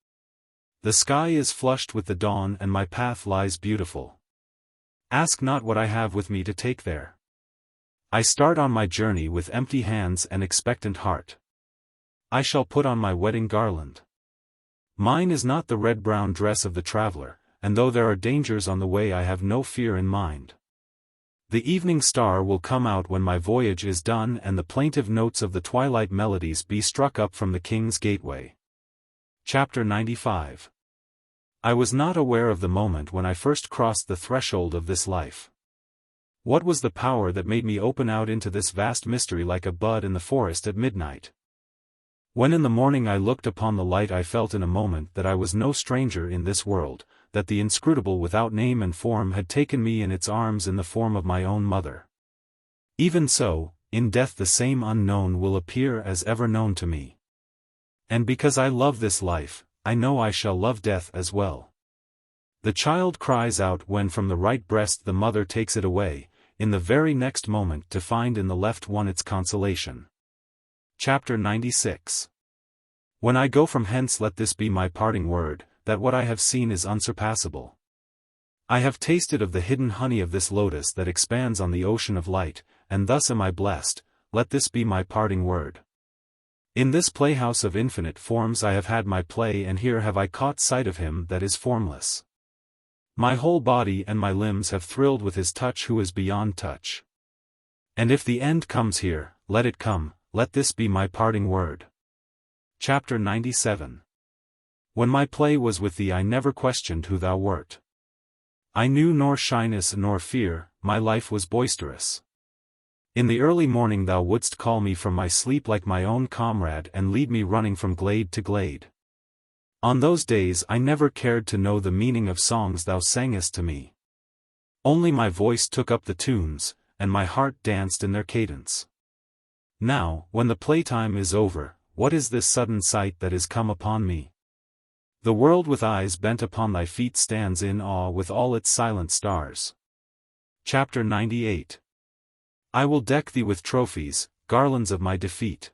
The sky is flushed with the dawn and my path lies beautiful. Ask not what I have with me to take there. I start on my journey with empty hands and expectant heart. I shall put on my wedding garland. Mine is not the red-brown dress of the traveler, and though there are dangers on the way I have no fear in mind. The evening star will come out when my voyage is done and the plaintive notes of the twilight melodies be struck up from the king's gateway. Chapter 95. I was not aware of the moment when I first crossed the threshold of this life. What was the power that made me open out into this vast mystery like a bud in the forest at midnight? When in the morning I looked upon the light, I felt in a moment that I was no stranger in this world, that the inscrutable without name and form had taken me in its arms in the form of my own mother. Even so, in death the same unknown will appear as ever known to me. And because I love this life, I know I shall love death as well. The child cries out when from the right breast the mother takes it away, in the very next moment to find in the left one its consolation. Chapter 96. When I go from hence, let this be my parting word, that what I have seen is unsurpassable. I have tasted of the hidden honey of this lotus that expands on the ocean of light, and thus am I blessed. Let this be my parting word. In this playhouse of infinite forms I have had my play, and here have I caught sight of him that is formless. My whole body and my limbs have thrilled with his touch who is beyond touch. And if the end comes here, let it come, let this be my parting word. Chapter 97. When my play was with thee I never questioned who thou wert. I knew nor shyness nor fear, my life was boisterous. In the early morning thou wouldst call me from my sleep like my own comrade and lead me running from glade to glade. On those days I never cared to know the meaning of songs thou sangest to me. Only my voice took up the tunes, and my heart danced in their cadence. Now, when the playtime is over, what is this sudden sight that is come upon me? The world with eyes bent upon thy feet stands in awe with all its silent stars. Chapter 98. I will deck thee with trophies, garlands of my defeat.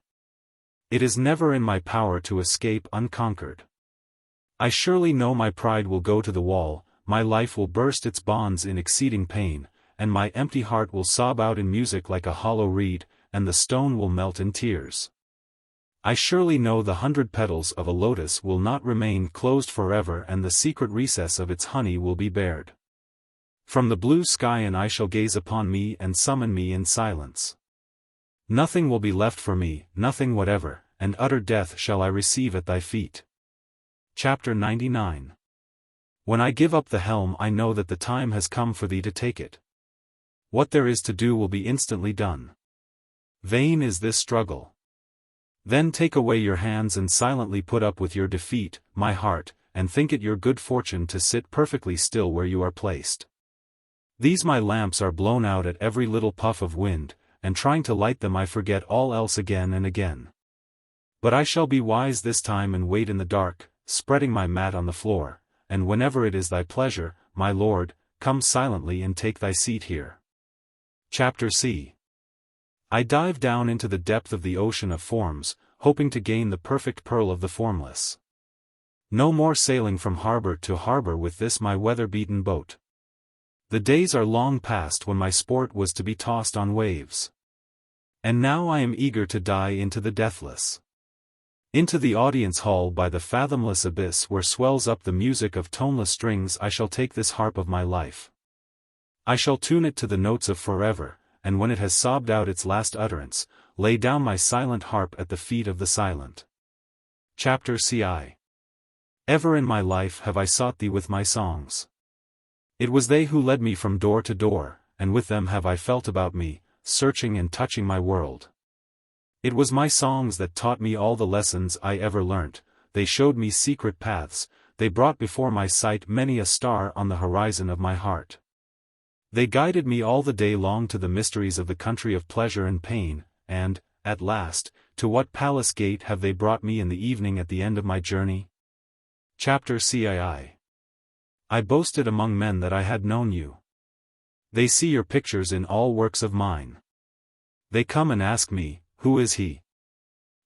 It is never in my power to escape unconquered. I surely know my pride will go to the wall, my life will burst its bonds in exceeding pain, and my empty heart will sob out in music like a hollow reed, and the stone will melt in tears. I surely know the 100 petals of a lotus will not remain closed forever, and the secret recess of its honey will be bared. From the blue sky and I shall gaze upon me and summon me in silence. Nothing will be left for me, nothing whatever, and utter death shall I receive at thy feet. Chapter 99. When I give up the helm I know that the time has come for thee to take it. What there is to do will be instantly done. Vain is this struggle. Then take away your hands and silently put up with your defeat, my heart, and think it your good fortune to sit perfectly still where you are placed. These my lamps are blown out at every little puff of wind, and trying to light them I forget all else again and again. But I shall be wise this time and wait in the dark, spreading my mat on the floor, and whenever it is thy pleasure, my lord, come silently and take thy seat here. Chapter C. I dive down into the depth of the ocean of forms, hoping to gain the perfect pearl of the formless. No more sailing from harbor to harbor with this my weather-beaten boat. The days are long past when my sport was to be tossed on waves. And now I am eager to die into the deathless. Into the audience hall by the fathomless abyss where swells up the music of toneless strings I shall take this harp of my life. I shall tune it to the notes of forever, and when it has sobbed out its last utterance, lay down my silent harp at the feet of the silent. Chapter CI. Ever in my life have I sought thee with my songs. It was they who led me from door to door, and with them have I felt about me, searching and touching my world. It was my songs that taught me all the lessons I ever learnt, they showed me secret paths, they brought before my sight many a star on the horizon of my heart. They guided me all the day long to the mysteries of the country of pleasure and pain, and, at last, to what palace gate have they brought me in the evening at the end of my journey? Chapter CII. I boasted among men that I had known you. They see your pictures in all works of mine. They come and ask me, who is he?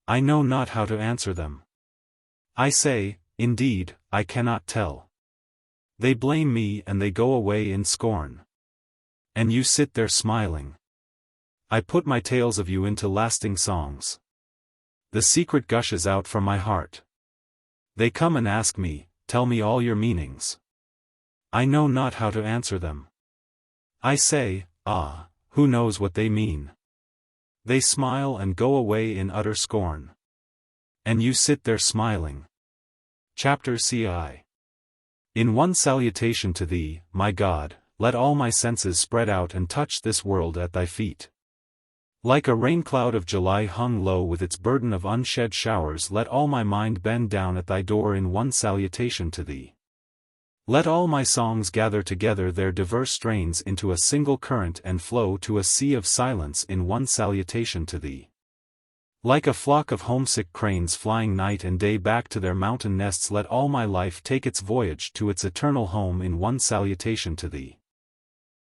I know not how to answer them. I say, indeed, I cannot tell. They blame me and they go away in scorn. And you sit there smiling. I put my tales of you into lasting songs. The secret gushes out from my heart. They come and ask me, tell me all your meanings. I know not how to answer them. I say, ah, who knows what they mean? They smile and go away in utter scorn. And you sit there smiling. Chapter CI. In one salutation to thee, my God, let all my senses spread out and touch this world at thy feet. Like a rain-cloud of July hung low with its burden of unshed showers, let all my mind bend down at thy door in one salutation to thee. Let all my songs gather together their diverse strains into a single current and flow to a sea of silence in one salutation to thee. Like a flock of homesick cranes flying night and day back to their mountain nests, let all my life take its voyage to its eternal home in one salutation to thee.